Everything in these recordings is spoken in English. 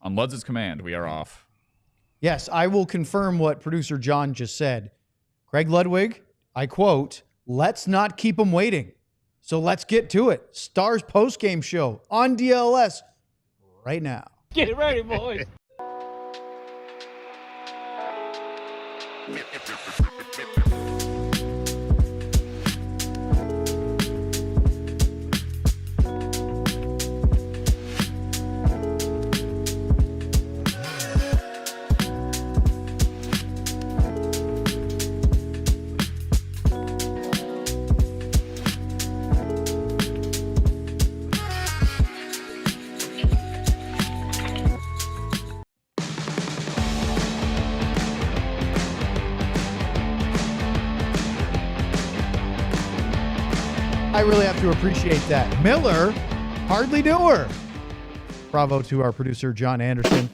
On Ludz's command, we are off. Yes, I will confirm what producer John just said. Craig Ludwig, I quote, "Let's not keep them waiting. So let's get to it. Stars post-game show on DLS right now." Get ready, boys. I really have to appreciate that. Miller, hardly knew her. Bravo to our producer, John Anderson.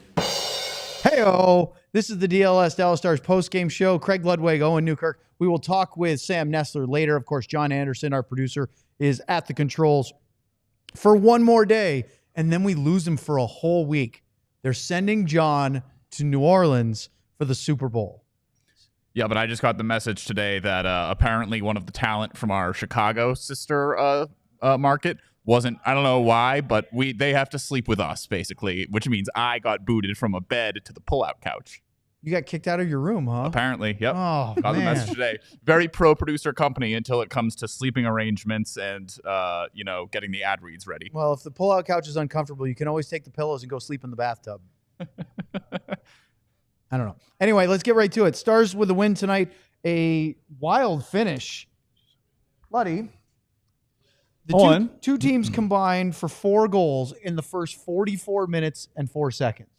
Hey-o. This is the DLS Dallas Stars post-game show. Craig Ludwig, Owen Newkirk. We will talk with Sam Nestler later. Of course, John Anderson, our producer, is at the controls for one more day, and then we lose him for a whole week. They're sending John to New Orleans for the Super Bowl. Yeah, but I just got the message today that apparently one of the talent from our Chicago sister market wasn't, I don't know why, but they have to sleep with us, basically, which means I got booted from a bed to the pull-out couch. You got kicked out of your room, huh? Apparently, yep. Oh, got the message today. Very pro-producer company until it comes to sleeping arrangements and, getting the ad reads ready. Well, if the pull-out couch is uncomfortable, you can always take the pillows and go sleep in the bathtub. I don't know. Anyway, let's get right to it. Stars with a win tonight. A wild finish. Luddy, the two teams combined for 4 goals in the first 44 minutes and 4 seconds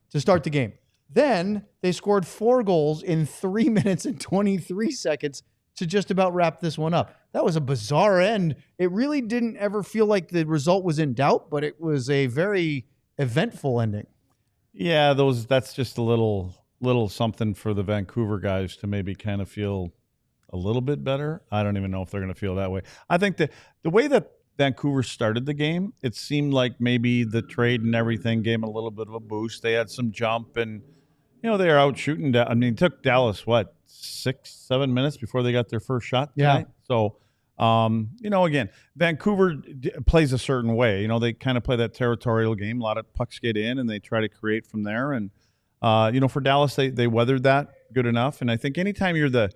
to start the game. Then they scored 4 goals in 3 minutes and 23 seconds to just about wrap this one up. That was a bizarre end. It really didn't ever feel like the result was in doubt, but it was a very eventful ending. Yeah, that's just a little something for the Vancouver guys to maybe kind of feel a little bit better. I don't even know if they're going to feel that way. I think that the way that Vancouver started the game, it seemed like maybe the trade and everything gave them a little bit of a boost. They had some jump and, they were out shooting. I mean, it took Dallas, 6-7 minutes before they got their first shot tonight? Yeah. So, again, Vancouver plays a certain way. They kind of play that territorial game. A lot of pucks get in, and they try to create from there. And, for Dallas, they weathered that good enough. And I think anytime you're the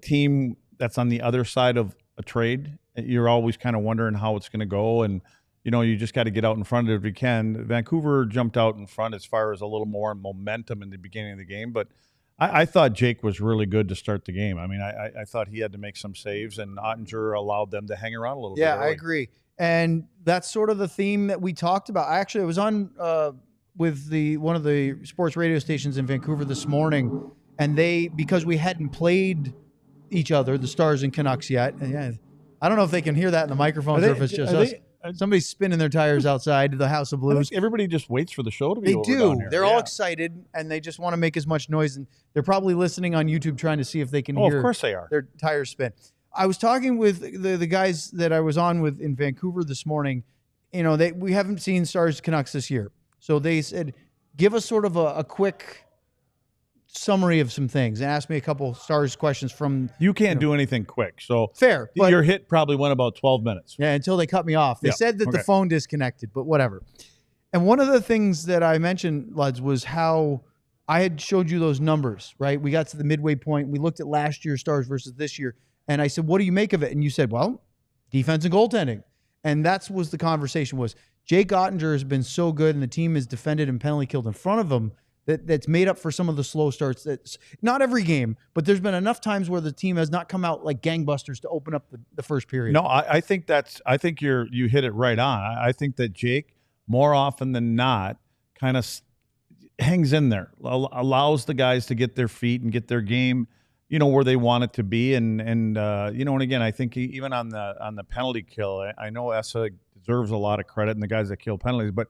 team that's on the other side of a trade, you're always kind of wondering how it's going to go. And, you just got to get out in front of it if you can. Vancouver jumped out in front as far as a little more momentum in the beginning of the game. But I thought Jake was really good to start the game. I mean, I thought he had to make some saves, and Ottinger allowed them to hang around a little bit. Yeah, I agree. And that's sort of the theme that we talked about. I was on with one of the sports radio stations in Vancouver this morning, and because we hadn't played each other, the Stars and Canucks yet. And yeah, I don't know if they can hear that in the microphones or if it's just us. Somebody's spinning their tires outside the House of Blues. Everybody just waits for the show to be over. They do. They're all excited, and they just want to make as much noise. And they're probably listening on YouTube trying to see if they can hear of course they are. Their tires spin. I was talking with the guys that I was on with in Vancouver this morning. We haven't seen Stars Canucks this year. So they said, give us sort of a quick summary of some things and ask me a couple Stars questions from. You can't do anything quick, so fair. But your hit probably went about 12 minutes. Yeah, until they cut me off. They said that the phone disconnected, but whatever. And one of the things that I mentioned, Luds, was how I had showed you those numbers, right? We got to the midway point. We looked at last year's Stars versus this year, and I said, what do you make of it? And you said, well, defense and goaltending. And that's was the conversation was. Jake Ottinger has been so good, and the team has defended and penalty killed in front of him that's made up for some of the slow starts. That's not every game, but there's been enough times where the team has not come out like gangbusters to open up the first period. No, I think you hit it right on. I think that Jake, more often than not, kind of hangs in there, allows the guys to get their feet and get their game, where they want it to be. And again, I think even on the penalty kill, I know Essa deserves a lot of credit and the guys that kill penalties, but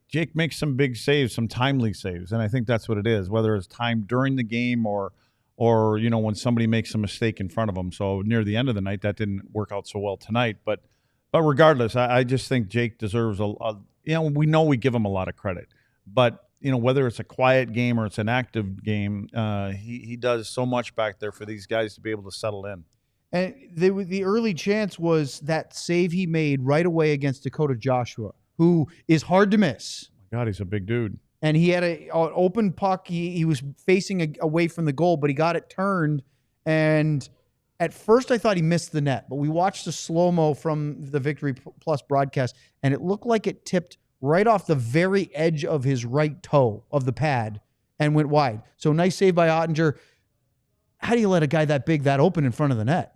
Jake makes some big saves, some timely saves, and I think that's what it is, whether it's time during the game or when somebody makes a mistake in front of them. So near the end of the night, that didn't work out so well tonight. But regardless, I just think Jake deserves a we know we give him a lot of credit, but whether it's a quiet game or it's an active game, he does so much back there for these guys to be able to settle in. And the early chance was that save he made right away against Dakota Joshua, who is hard to miss. Oh my God, he's a big dude. And he had an open puck. He was facing away from the goal, but he got it turned. And at first I thought he missed the net, but we watched the slow-mo from the Victory Plus broadcast, and it looked like it tipped right off the very edge of his right toe of the pad and went wide. So nice save by Ottinger. How do you let a guy that big that open in front of the net?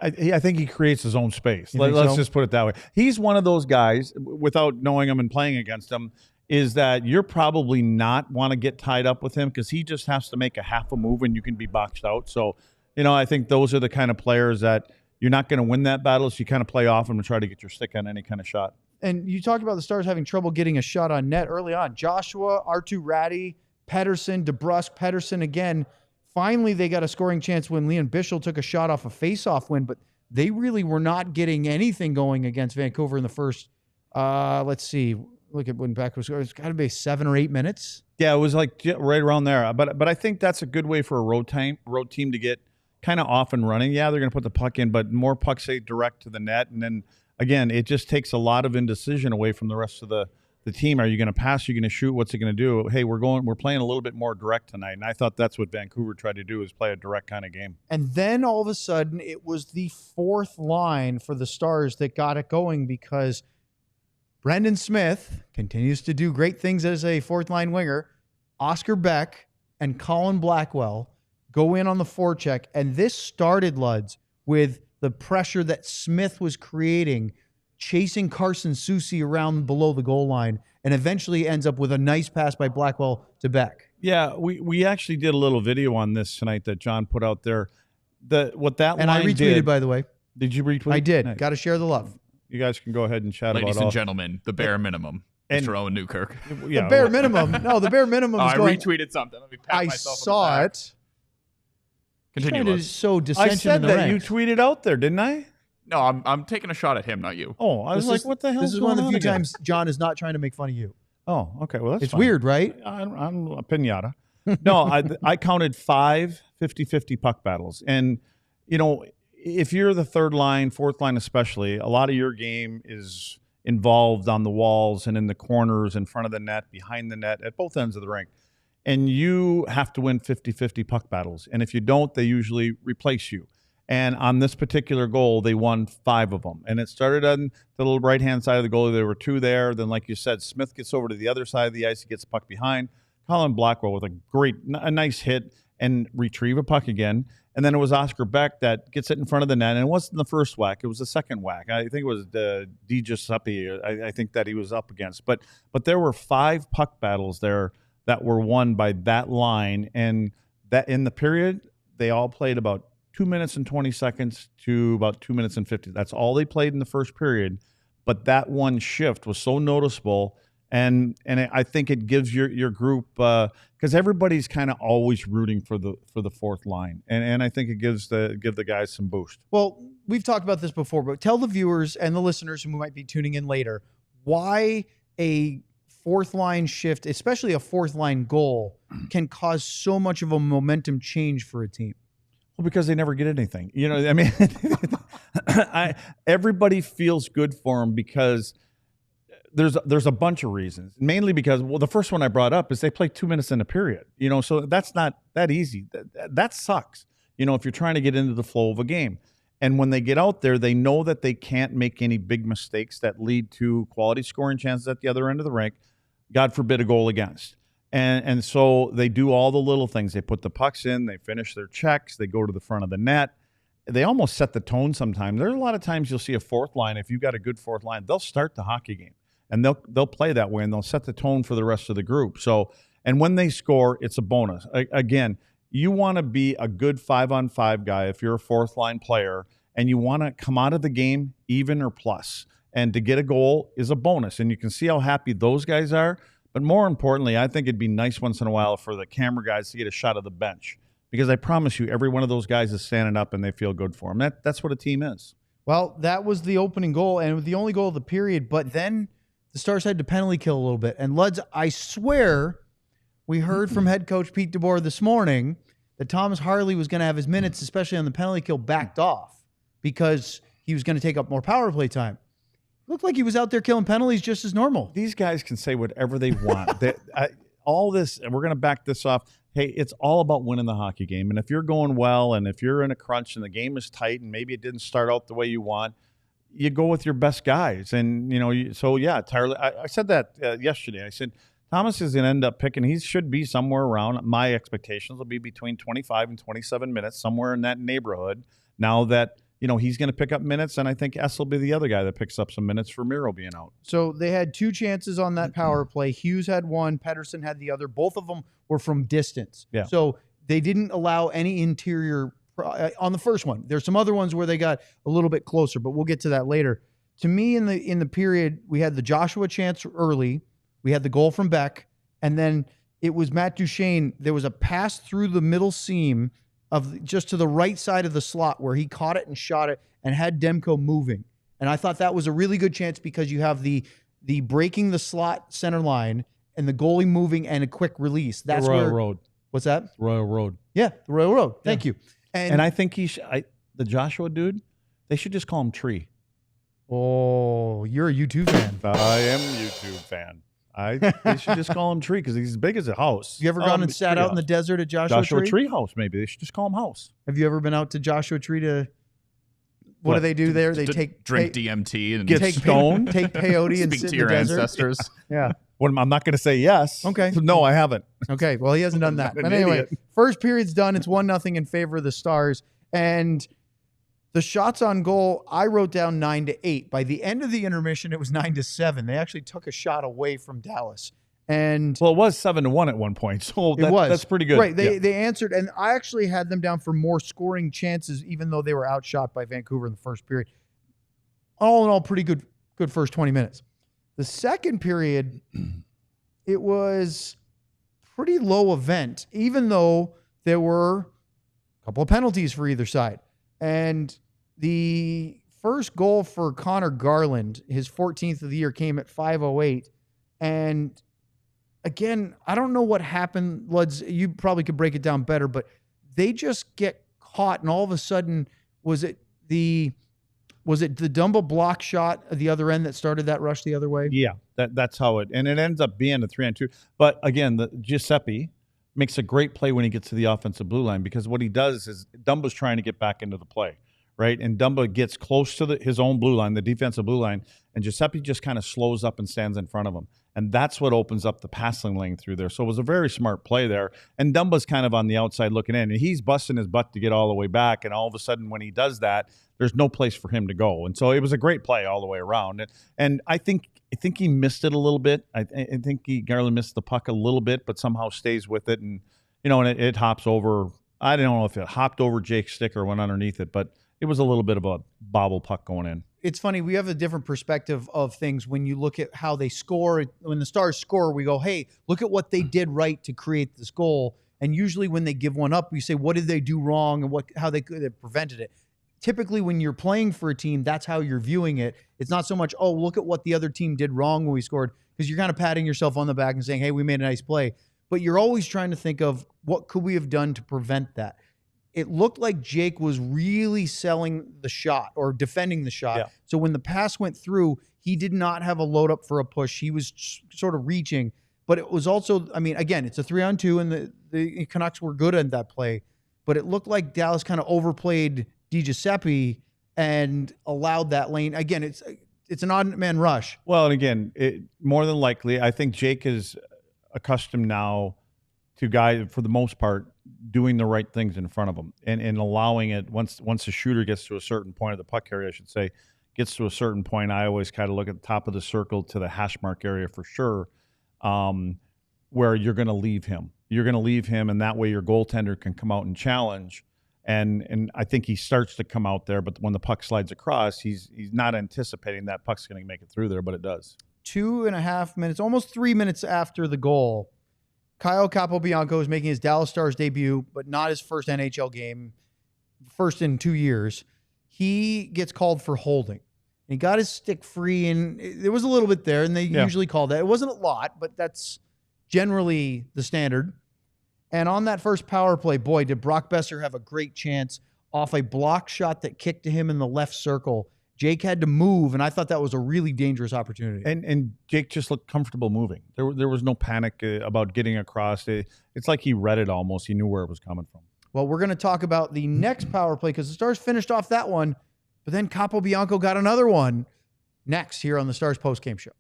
I think he creates his own space. Let's just put it that way. He's one of those guys, without knowing him and playing against him, is that you're probably not want to get tied up with him because he just has to make a half a move and you can be boxed out. So, I think those are the kind of players that you're not going to win that battle, so you kind of play off them and try to get your stick on any kind of shot. And you talked about the Stars having trouble getting a shot on net early on. Joshua, R2 Ratty, Pettersson, DeBrusk, Pettersson again. Finally, they got a scoring chance when Leon Bischel took a shot off a face-off win, but they really were not getting anything going against Vancouver in the first, let's see, look at when Beck was scoring. It's got to be 7 or 8 minutes. Yeah, it was like right around there. But I think that's a good way for a road team to get kind of off and running. Yeah, they're going to put the puck in, but more pucks say direct to the net. And then, again, it just takes a lot of indecision away from the rest of the team. Are you going to pass? Are you going to shoot? What's it going to do? Hey, we're playing a little bit more direct tonight. And I thought that's what Vancouver tried to do, is play a direct kind of game. And then all of a sudden, it was the fourth line for the Stars that got it going, because Brendan Smith continues to do great things as a fourth-line winger. Oscar Beck and Colin Blackwell go in on the forecheck, and this started, Luds, with the pressure that Smith was creating, chasing Carson Soucy around below the goal line, and eventually ends up with a nice pass by Blackwell to Beck. Yeah, we actually did a little video on this tonight that John put out there. And I retweeted, by the way. Did you retweet? I did. Nice. Got to share the love. You guys can go ahead and chat Ladies about and gentlemen, the bare minimum. Mr. Owen Newkirk. Yeah, the bare minimum. No, the bare minimum is going. I retweeted something. Let me pat myself saw on the back. it. Continue. To sow dissension I said in the that ranks. you tweeted out there, didn't I? No, I'm taking a shot at him, not you. Oh, I was like, what the hell? This is one of the few times John is not trying to make fun of you. Oh, okay. Well, that's it's fine. weird, right? I'm a pinata. No, I counted 5 50-50 puck battles. And, if you're the third line, fourth line especially, a lot of your game is involved on the walls and in the corners, in front of the net, behind the net, at both ends of the rink. And you have to win 50-50 puck battles. And if you don't, they usually replace you. And on this particular goal, they won 5 of them. And it started on the little right-hand side of the goalie. There were 2 there. Then, like you said, Smith gets over to the other side of the ice. He gets the puck behind. Colin Blackwell with a nice hit and retrieve a puck again. And then it was Oscar Beck that gets it in front of the net. And it wasn't the first whack. It was the second whack. I think it was D. Giuseppe, I think, that he was up against. But there were 5 puck battles there that were won by that line. And that in the period, they all played about 2 minutes and 20 seconds to about 2 minutes and 50. That's all they played in the first period. But that one shift was so noticeable. And I think it gives your group, because everybody's kind of always rooting for the fourth line, and I think it give the guys some boost. Well, we've talked about this before, but tell the viewers and the listeners who might be tuning in later why a fourth line shift, especially a fourth line goal, can cause so much of a momentum change for a team. Well, because they never get anything. I mean, everybody feels good for them because there's a bunch of reasons. Mainly because, well, the first one I brought up is they play 2 minutes in a period. So that's not that easy. That sucks. If you're trying to get into the flow of a game. And when they get out there, they know that they can't make any big mistakes that lead to quality scoring chances at the other end of the rink. God forbid a goal against. And so they do all the little things. They put the pucks in, they finish their checks, they go to the front of the net. They almost set the tone sometimes. There's a lot of times you'll see a fourth line. If you've got a good fourth line, they'll start the hockey game. And they'll play that way, and they'll set the tone for the rest of the group. So, and when they score, it's a bonus. Again, you want to be a good 5-on-5 guy if you're a fourth line player, and you want to come out of the game even or plus. And to get a goal is a bonus. And you can see how happy those guys are. But more importantly, I think it'd be nice once in a while for the camera guys to get a shot of the bench, because I promise you, every one of those guys is standing up and they feel good for them. That's what a team is. Well, that was the opening goal, and the only goal of the period. But then the Stars had to penalty kill a little bit. And Luds, I swear we heard from head coach Pete DeBoer this morning that Thomas Harley was going to have his minutes, especially on the penalty kill, backed off because he was going to take up more power play time. Looked like he was out there killing penalties just as normal. These guys can say whatever they want. All this, and we're going to back this off. Hey, it's all about winning the hockey game. And if you're going well and if you're in a crunch and the game is tight and maybe it didn't start out the way you want, you go with your best guys. And, Tyler, I said that yesterday. I said, Thomas is going to end up picking. He should be somewhere around. My expectations will be between 25 and 27 minutes, somewhere in that neighborhood. Now that, he's going to pick up minutes, and I think S will be the other guy that picks up some minutes for Miro being out. So they had 2 chances on that power play. Hughes had one. Pettersson had the other. Both of them were from distance. Yeah. So they didn't allow any interior on the first one. There's some other ones where they got a little bit closer, but we'll get to that later. To me, in the period, we had the Joshua chance early. We had the goal from Beck, and then it was Matt Duchene. There was a pass through the middle seam of just to the right side of the slot where he caught it and shot it and had Demko moving. And I thought that was a really good chance because you have the breaking the slot center line and the goalie moving and a quick release. That's the Royal Road. What's that? Royal Road. Yeah, the Royal Road. Thank you. And I think the Joshua dude, they should just call him Tree. Oh, you're a YouTube fan. I am a YouTube fan. They should just call him Tree because he's as big as a house. You ever gone and sat out in the desert at Joshua Tree House? Maybe they should just call him House. Have you ever been out to Joshua Tree to? What do they do there? They drink DMT and get stoned, take peyote, and speak sit to in your the desert? ancestors. Yeah. Well, I'm not going to say yes. Okay. No, I haven't. Okay. Well, he hasn't done that. An But anyway, idiot. first period's done. It's 1-0 in favor of the Stars, and the shots on goal, I wrote down 9-8. By the end of the intermission, it was 9-7. They actually took a shot away from Dallas. And well, it was 7-1 at one point, so that's pretty good. Right, they answered, and I actually had them down for more scoring chances, even though they were outshot by Vancouver in the first period. All in all, pretty good first 20 minutes. The second period, it was pretty low event, even though there were a couple of penalties for either side. And the first goal for Connor Garland, his 14th of the year, came at 5:08, and again, I don't know what happened, Luds. You probably could break it down better, but they just get caught, and all of a sudden, was it the Dumba block shot at the other end that started that rush the other way? Yeah, that's how it ends up being a 3-on-2. But again, the Giuseppe makes a great play when he gets to the offensive blue line because what he does is Dumba's trying to get back into the play, right? And Dumba gets close to his own blue line, the defensive blue line, and Giuseppe just kind of slows up and stands in front of him. And that's what opens up the passing lane through there. So it was a very smart play there. And Dumba's kind of on the outside looking in. And he's busting his butt to get all the way back. And all of a sudden, when he does that, there's no place for him to go. And so it was a great play all the way around. And I think he missed it a little bit. I think Garland missed the puck a little bit, but somehow stays with it. And, and it hops over. I don't know if it hopped over Jake's stick or went underneath it, but it was a little bit of a bobble puck going in. It's funny. We have a different perspective of things when you look at how they score. When the Stars score, we go, hey, look at what they did right to create this goal. And usually when they give one up, we say, what did they do wrong and how they could have prevented it? Typically, when you're playing for a team, that's how you're viewing it. It's not so much, oh, look at what the other team did wrong when we scored, because you're kind of patting yourself on the back and saying, hey, we made a nice play. But you're always trying to think of what could we have done to prevent that. It looked like Jake was really selling the shot or defending the shot. Yeah. So when the pass went through, he did not have a load up for a push. He was sort of reaching. But it was also, again, it's a 3-on-2, and the Canucks were good at that play. But it looked like Dallas kind of overplayed DiGiuseppe and allowed that lane. Again, it's an odd man rush. Well, and again, more than likely, I think Jake is accustomed now to guys, for the most part, doing the right things in front of him and allowing it once the shooter gets to a certain point of the puck area, I should say, gets to a certain point. I always kind of look at the top of the circle to the hash mark area for sure, where you're going to leave him. You're going to leave him, and that way your goaltender can come out and challenge. And I think he starts to come out there, but when the puck slides across, he's not anticipating that puck's going to make it through there, but it does. 2.5 minutes, almost 3 minutes after the goal, Kyle Capobianco is making his Dallas Stars debut, but not his first NHL game, first in 2 years. He gets called for holding. He got his stick free, and there was a little bit there, and they usually call that. It wasn't a lot, but that's generally the standard. And on that first power play, boy, did Brock Boeser have a great chance off a block shot that kicked to him in the left circle. Jake had to move, and I thought that was a really dangerous opportunity. And Jake just looked comfortable moving. There was no panic about getting across. It's like he read it almost. He knew where it was coming from. Well, we're going to talk about the next power play because the Stars finished off that one, but then Capobianco got another one next here on the Stars postgame show.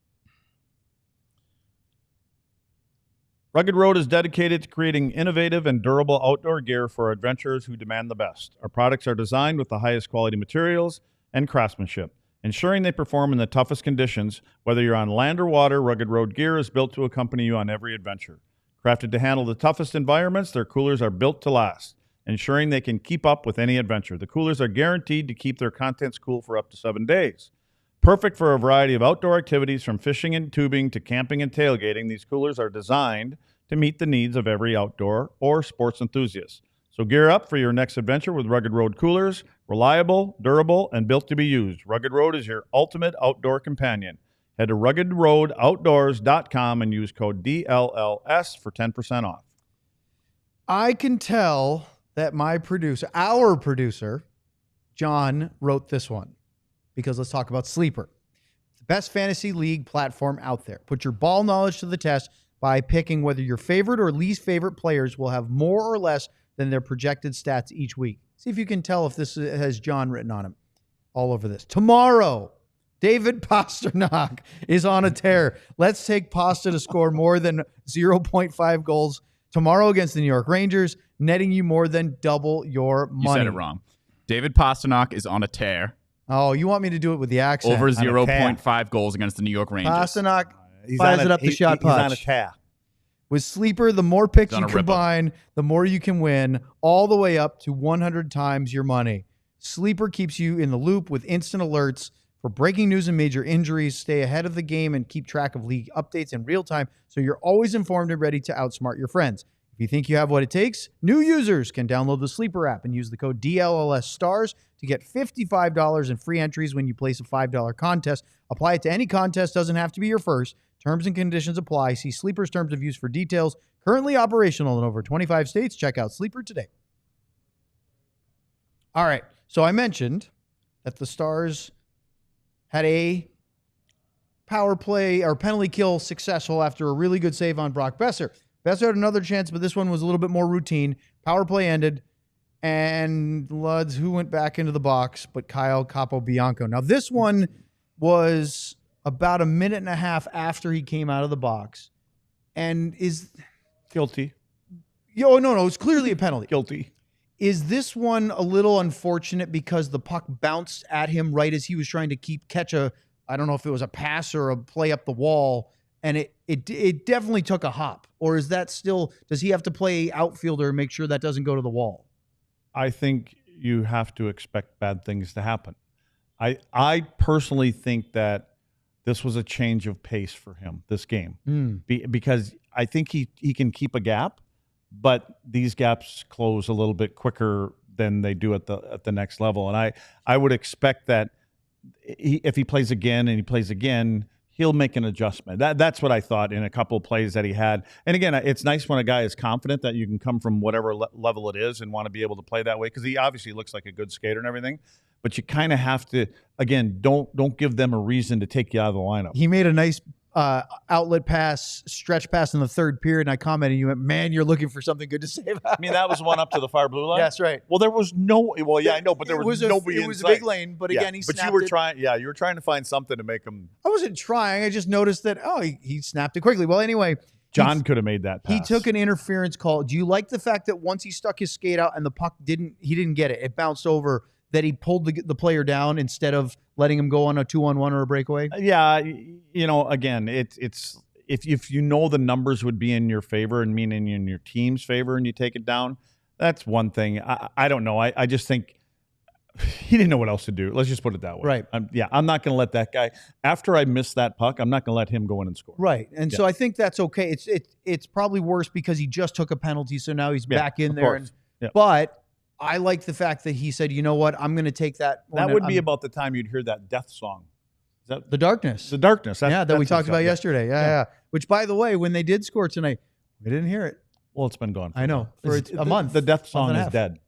Rugged Road is dedicated to creating innovative and durable outdoor gear for adventurers who demand the best. Our products are designed with the highest quality materials and craftsmanship, ensuring they perform in the toughest conditions. Whether you're on land or water, Rugged Road gear is built to accompany you on every adventure. Crafted to handle the toughest environments, their coolers are built to last, ensuring they can keep up with any adventure. The coolers are guaranteed to keep their contents cool for up to 7 days. Perfect for a variety of outdoor activities from fishing and tubing to camping and tailgating, these coolers are designed to meet the needs of every outdoor or sports enthusiast. So gear up for your next adventure with Rugged Road coolers. Reliable, durable, and built to be used. Rugged Road is your ultimate outdoor companion. Head to ruggedroadoutdoors.com and use code DLLS for 10% off. I can tell that our producer, John, wrote this one. Because let's talk about Sleeper. The best fantasy league platform out there. Put your ball knowledge to the test by picking whether your favorite or least favorite players will have more or less than their projected stats each week. See if you can tell if this has John written on him all over this. Tomorrow, David Pastrnak is on a tear. Let's take Pasta to score more than 0.5 goals tomorrow against the New York Rangers, netting you more than double your money. You said it wrong. David Pastrnak is on a tear. Oh, you want me to do it with the accent? Over 0.5 goals against the New York Rangers. Pastrnak fires it up the shot He's on a punch. tear. With Sleeper, the more picks you combine, the more you can win, all the way up to 100 times your money. Sleeper keeps you in the loop with instant alerts for breaking news and major injuries. Stay ahead of the game and keep track of league updates in real time so you're always informed and ready to outsmart your friends. If you think you have what it takes, new users can download the Sleeper app and use the code DLLSstars to get $55 in free entries when you place a $5 contest. Apply it to any contest, doesn't have to be your first. Terms and conditions apply. See Sleeper's terms of use for details. Currently operational in over 25 states. Check out Sleeper today. All right. So I mentioned that the Stars had a power play or penalty kill successful after a really good save on Brock Boeser. Boeser had another chance, but this one was a little bit more routine. Power play ended, and Luds, who went back into the box, but Kyle Capobianco. Now, this one was about a minute and a half after he came out of the box and is guilty. No, it's clearly a penalty. Guilty. Is this one a little unfortunate because the puck bounced at him right as he was trying to catch a, I don't know if it was a pass or a play up the wall, and it definitely took a hop? Or is that still, does he have to play outfielder and make sure that doesn't go to the wall? I think you have to expect bad things to happen. I personally think that this was a change of pace for him, this game, because I think he can keep a gap, but these gaps close a little bit quicker than they do at the next level. And I would expect that if he plays again and he plays again, he'll make an adjustment. That's what I thought in a couple of plays that he had. And again, it's nice when a guy is confident that you can come from whatever level it is and want to be able to play that way, because he obviously looks like a good skater and everything. But you kind of have to, again, don't give them a reason to take you out of the lineup. He made a nice outlet pass, stretch pass in the third period, and I commented, you went, man, you're looking for something good to save. I mean, that was one up to the far blue line? That's right. Well, there was no, well, yeah, I know, but there was nobody inside. It was a big lane, but again, he snapped it. But you were trying to find something to make him. I wasn't trying. I just noticed that, he snapped it quickly. Well, anyway. John could have made that pass. He took an interference call. Do you like the fact that once he stuck his skate out and the puck he didn't get it, it bounced over, that he pulled the player down instead of letting him go on a 2-on-1 or a breakaway? Yeah, again, it's if you know the numbers would be in your favor and meaning in your team's favor and you take it down, that's one thing. I don't know. I just think he didn't know what else to do. Let's just put it that way. Right. I'm not going to let that guy, after I miss that puck, I'm not going to let him go in and score. Right. And so I think that's okay. It's probably worse because he just took a penalty, so now he's back in there. But I like the fact that he said, you know what, I'm going to take that. That would be about the time you'd hear that death song The darkness. The darkness. That we talked about yesterday. Yeah. Which, by the way, when they did score tonight, we didn't hear it. Well, it's been gone. I know. For a month. The death song is dead.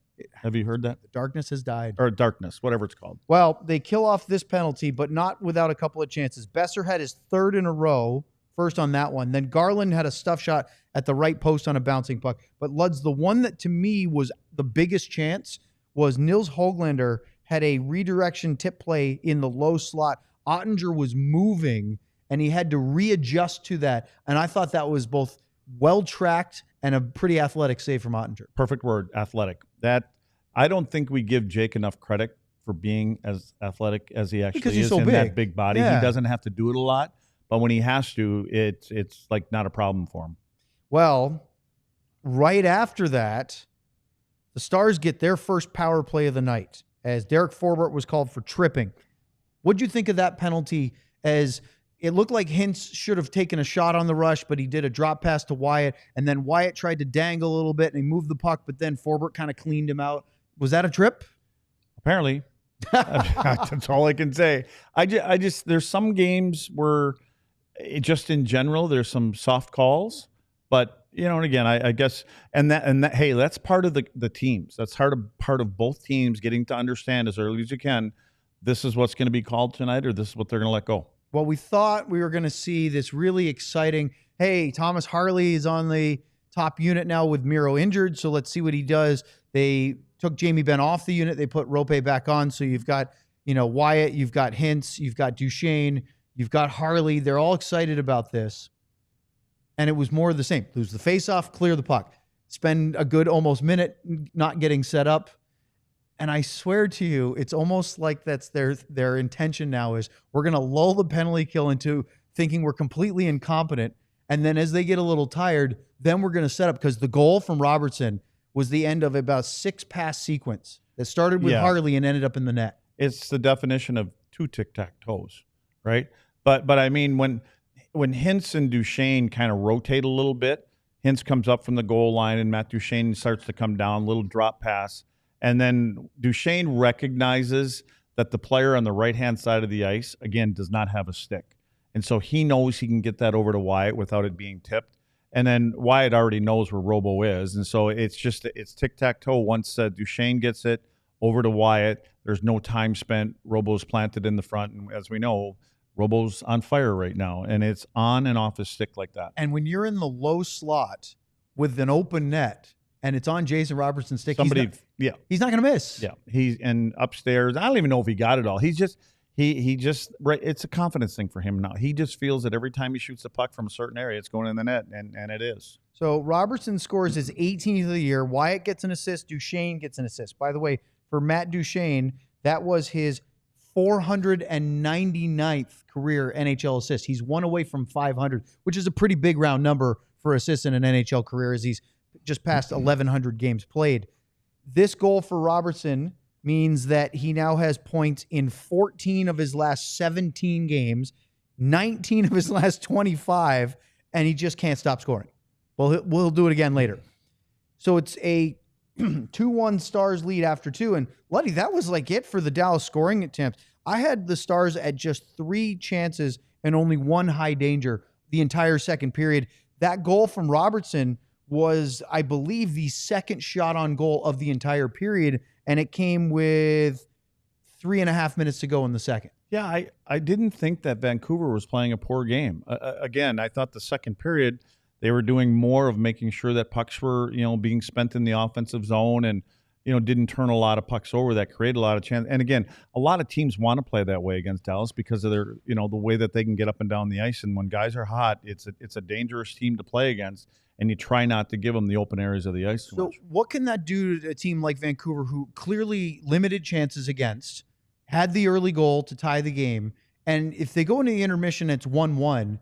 Have you heard that? The darkness has died. Or darkness, whatever it's called. Well, they kill off this penalty, but not without a couple of chances. Besser had his third in a row, first on that one. Then Garland had a stuff shot at the right post on a bouncing puck. But Luds, the one that to me was the biggest chance was Nils Höglander had a redirection tip play in the low slot. Ottinger was moving, and he had to readjust to that. And I thought that was both well-tracked and a pretty athletic save from Ottinger. Perfect word, athletic. That I don't think we give Jake enough credit for being as athletic as he actually is in that big body. Yeah. He doesn't have to do it a lot, but when he has to, it's like not a problem for him. Well, right after that, the Stars get their first power play of the night as Derek Forbort was called for tripping. What'd you think of that penalty? As it looked like Hintz should have taken a shot on the rush, but he did a drop pass to Wyatt, and then Wyatt tried to dangle a little bit, and he moved the puck, but then Forbort kind of cleaned him out. Was that a trip? Apparently. That's all I can say. I just there's some games where just in general there's some soft calls, but you know, and again, I guess, and that hey, that's part of the teams. That's part of both teams getting to understand as early as you can, this is what's going to be called tonight, or this is what they're going to let go. Well, we thought we were going to see this really exciting, hey, Thomas Harley is on the top unit now with Miro injured, so let's see what he does. They took Jamie Benn off the unit. They put Roope back on. So you've got, Wyatt, you've got Hintz, you've got Duchesne, you've got Harley. They're all excited about this. And it was more of the same. Lose the faceoff, clear the puck. Spend a good almost minute not getting set up. And I swear to you, it's almost like that's their intention now is we're going to lull the penalty kill into thinking we're completely incompetent. And then as they get a little tired, then we're going to set up, because the goal from Robertson was the end of about 6-pass sequence that started with Harley and ended up in the net. It's the definition of two tic-tac-toes, right? But I mean, when Hintz and Duchesne kind of rotate a little bit, Hintz comes up from the goal line and Matt Duchesne starts to come down, little drop pass. And then Duchesne recognizes that the player on the right-hand side of the ice, again, does not have a stick. And so he knows he can get that over to Wyatt without it being tipped. And then Wyatt already knows where Robo is. And so it's tic-tac-toe. Once Duchesne gets it over to Wyatt, there's no time spent. Robo's planted in the front. And as we know, Robo's on fire right now. And it's on and off his stick like that. And when you're in the low slot with an open net and it's on Jason Robertson's stick, he's not going to miss. Yeah. And upstairs, I don't even know if he got it all. He's just... He just it's a confidence thing for him now. He just feels that every time he shoots the puck from a certain area, it's going in the net, and it is. So Robertson scores his 18th of the year. Wyatt gets an assist. Duchesne gets an assist. By the way, for Matt Duchesne, that was his 499th career NHL assist. He's one away from 500, which is a pretty big round number for assists in an NHL career, as he's just past 1,100 games played. This goal for Robertson means that he now has points in 14 of his last 17 games, 19 of his last 25, and he just can't stop scoring. Well, we'll do it again later. So it's a 2-1 Stars lead after 2. And, Luddy, that was like it for the Dallas scoring attempts. I had the Stars at just 3 chances and only 1 high danger the entire second period. That goal from Robertson was, I believe, the second shot on goal of the entire period, and it came with 3.5 minutes to go in the second. Yeah, I didn't think that Vancouver was playing a poor game. Again, I thought the second period they were doing more of making sure that pucks were, being spent in the offensive zone and, didn't turn a lot of pucks over that created a lot of chance. And again, a lot of teams want to play that way against Dallas because of their, the way that they can get up and down the ice. And when guys are hot, it's a dangerous team to play against. And you try not to give them the open areas of the ice. So what can that do to a team like Vancouver, who clearly limited chances against, had the early goal to tie the game, and if they go into the intermission, it's 1-1,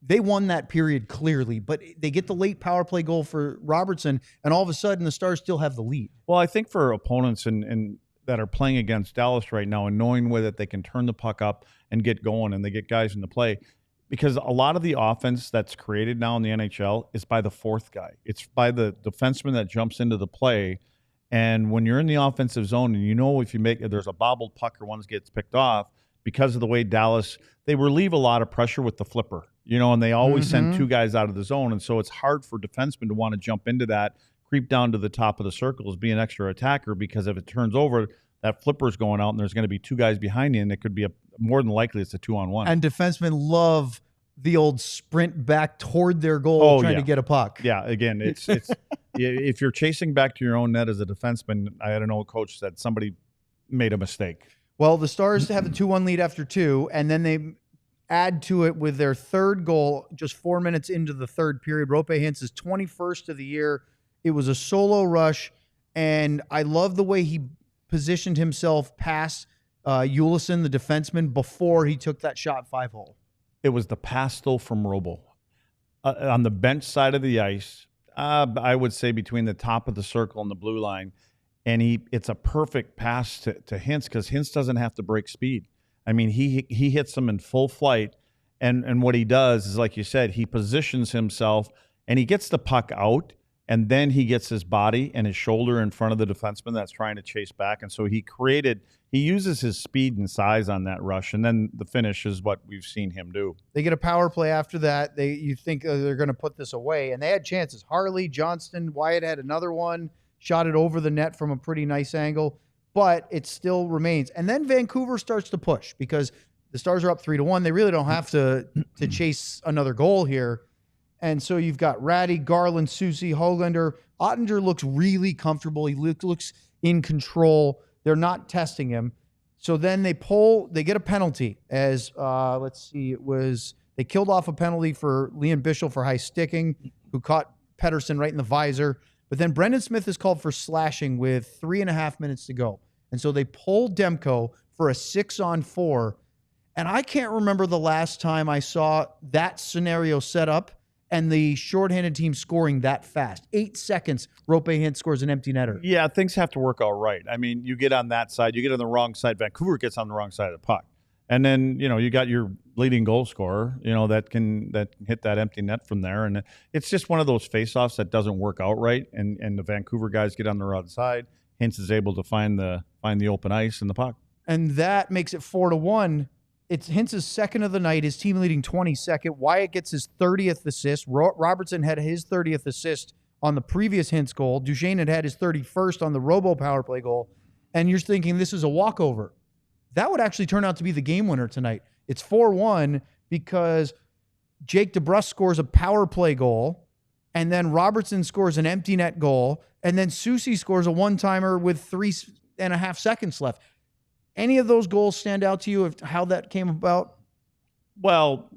they won that period clearly, but they get the late power play goal for Robertson, and all of a sudden the Stars still have the lead. Well, I think for opponents and that are playing against Dallas right now and knowing that they can turn the puck up and get going and they get guys into play, because a lot of the offense that's created now in the NHL is by the fourth guy. It's by the defenseman that jumps into the play. And when you're in the offensive zone and if there's a bobbled puck or one gets picked off, because of the way Dallas, they relieve a lot of pressure with the flipper, and they always send two guys out of the zone. And so it's hard for defensemen to want to jump into that, creep down to the top of the circles, be an extra attacker, because if it turns over, that flipper's going out and there's going to be two guys behind you, and it could be more than likely it's a 2-on-1. And defensemen love the old sprint back toward their goal trying to get a puck. Yeah, again, it's if you're chasing back to your own net as a defenseman, I had an old coach said somebody made a mistake. Well, the Stars have the 2-1 lead after 2, and then they add to it with their third goal just 4 minutes into the third period. Roope Hintz is 21st of the year. It was a solo rush, and I love the way he positioned himself past Ulison, the defenseman, before he took that shot 5-hole. It was the pass, though, from Roope. On the bench side of the ice, I would say between the top of the circle and the blue line, and it's a perfect pass to Hintz, because Hintz doesn't have to break speed. I mean, he hits him in full flight, and what he does is, like you said, he positions himself, and he gets the puck out, and then he gets his body and his shoulder in front of the defenseman that's trying to chase back. And so he uses his speed and size on that rush, and then the finish is what we've seen him do. They get a power play after that. You think they're going to put this away, and they had chances. Harley, Johnston, Wyatt had another one, shot it over the net from a pretty nice angle, but it still remains. And then Vancouver starts to push because the Stars are up 3-1. They really don't have to chase another goal here. And so you've got Ratty, Garland, Soucy, Hoglander. Ottinger looks really comfortable. He looks in control. They're not testing him. So then they get a penalty as, they killed off a penalty for Liam Bichel for high sticking, who caught Pettersson right in the visor. But then Brendan Smith is called for slashing with 3.5 minutes to go. And so they pull Demko for a 6-on-4. And I can't remember the last time I saw that scenario set up and the shorthanded team scoring that fast. 8 seconds, Roope Hintz scores an empty netter. Yeah, things have to work out right. I mean, you get on that side, you get on the wrong side. Vancouver gets on the wrong side of the puck. And then, you got your leading goal scorer, that can hit that empty net from there. And it's just one of those faceoffs that doesn't work out right. And the Vancouver guys get on the wrong side. Hintz is able to find the open ice and the puck. And that makes it 4-1. It's Hintz's second of the night, his team leading 22nd. Wyatt gets his 30th assist. Robertson had his 30th assist on the previous Hintz goal. Duchesne had his 31st on the Robo power play goal. And you're thinking this is a walkover. That would actually turn out to be the game winner tonight. It's 4-1 because Jake DeBrusk scores a power play goal, and then Robertson scores an empty net goal, and then Soucy scores a one-timer with 3.5 seconds left. Any of those goals stand out to you of how that came about? Well,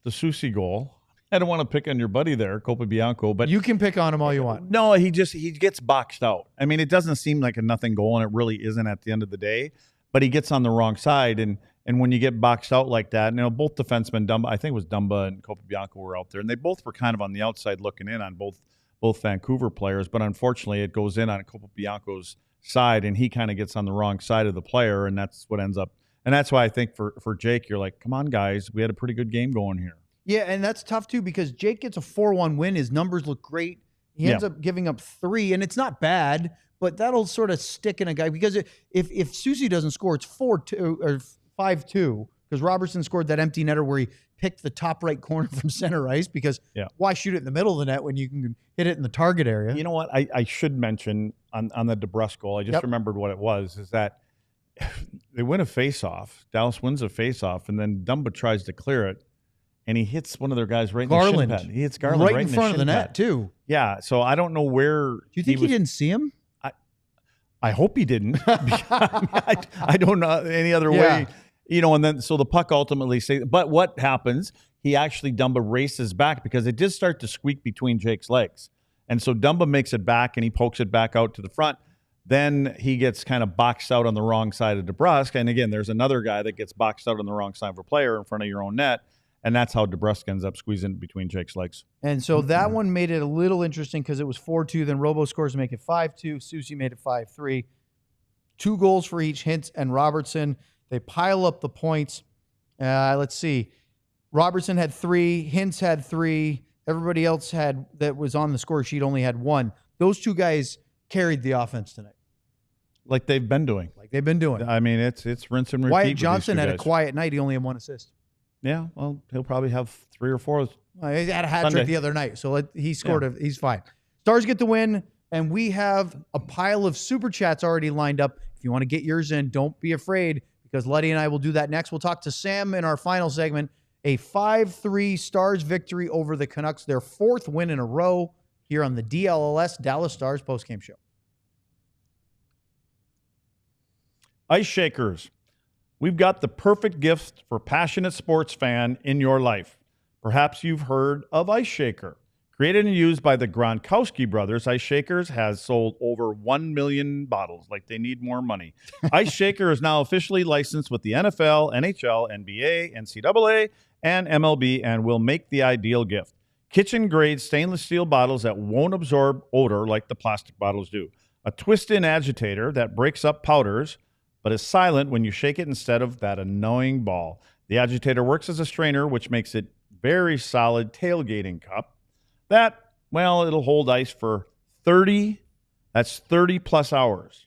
the Soucy goal. I don't want to pick on your buddy there, Copa-Bianco, but you can pick on him all you want. No, he gets boxed out. I mean, it doesn't seem like a nothing goal, and it really isn't at the end of the day. But he gets on the wrong side, and when you get boxed out like that, both defensemen, I think it was Dumba and Copa-Bianco were out there, and they both were kind of on the outside looking in on both Vancouver players. But unfortunately, it goes in on Copa-Bianco's side, and he kind of gets on the wrong side of the player, and that's what ends up. And that's why I think for Jake, you're like, come on, guys, we had a pretty good game going here. Yeah, and that's tough too because Jake gets a 4-1 win. His numbers look great. He ends up giving up 3, and it's not bad, but that'll sort of stick in a guy because if Soucy doesn't score, it's 4-2 or 5-2 because Robertson scored that empty netter where he picked the top right corner from center ice because why shoot it in the middle of the net when you can hit it in the target area? You know what? I should mention on the DeBrusk goal, I just remembered what it was, is that they win a face-off. Dallas wins a face-off, and then Dumba tries to clear it, and he hits one of their guys right in the shin pad. He hits Garland right in front of the net, too. Yeah, so I don't know where. Do you think he didn't see him? I hope he didn't. I don't know any other way. And then so the puck ultimately but what happens? Dumba races back because it did start to squeak between Jake's legs. And so Dumba makes it back and he pokes it back out to the front. Then he gets kind of boxed out on the wrong side of DeBrusk. And again, there's another guy that gets boxed out on the wrong side of a player in front of your own net. And that's how DeBrusk ends up squeezing between Jake's legs. And so that one made it a little interesting because it was 4-2. Then Robo scores to make it 5-2. Soucy made it 5-3. 2 goals for each, Hintz and Robertson. They pile up the points. Let's see. Robertson had 3. Hintz had 3. Everybody else that was on the score sheet only had 1. Those 2 guys carried the offense tonight. like they've been doing. I mean, it's rinse and repeat. Wyatt Johnson had a quiet night. He only had 1 assist. Yeah, well, he'll probably have 3 or 4. Well, he had a hat trick the other night, so he scored. He's fine. Stars get the win, and we have a pile of super chats already lined up. If you want to get yours in, don't be afraid, because Letty and I will do that next. We'll talk to Sam in our final segment. A 5-3 Stars victory over the Canucks, their 4th win in a row here on the DLLS Dallas Stars postgame show. Ice Shakers. We've got the perfect gift for passionate sports fan in your life. Perhaps you've heard of Ice Shaker. Created and used by the Gronkowski brothers, Ice Shakers has sold over 1 million bottles. Like they need more money. Ice Shaker is now officially licensed with the NFL, NHL, NBA, NCAA, and MLB, and will make the ideal gift. Kitchen-grade stainless steel bottles that won't absorb odor like the plastic bottles do. A twist-in agitator that breaks up powders, but is silent when you shake it instead of that annoying ball. The agitator works as a strainer, which makes it very solid tailgating cup. That, well, it'll hold ice for 30 plus hours.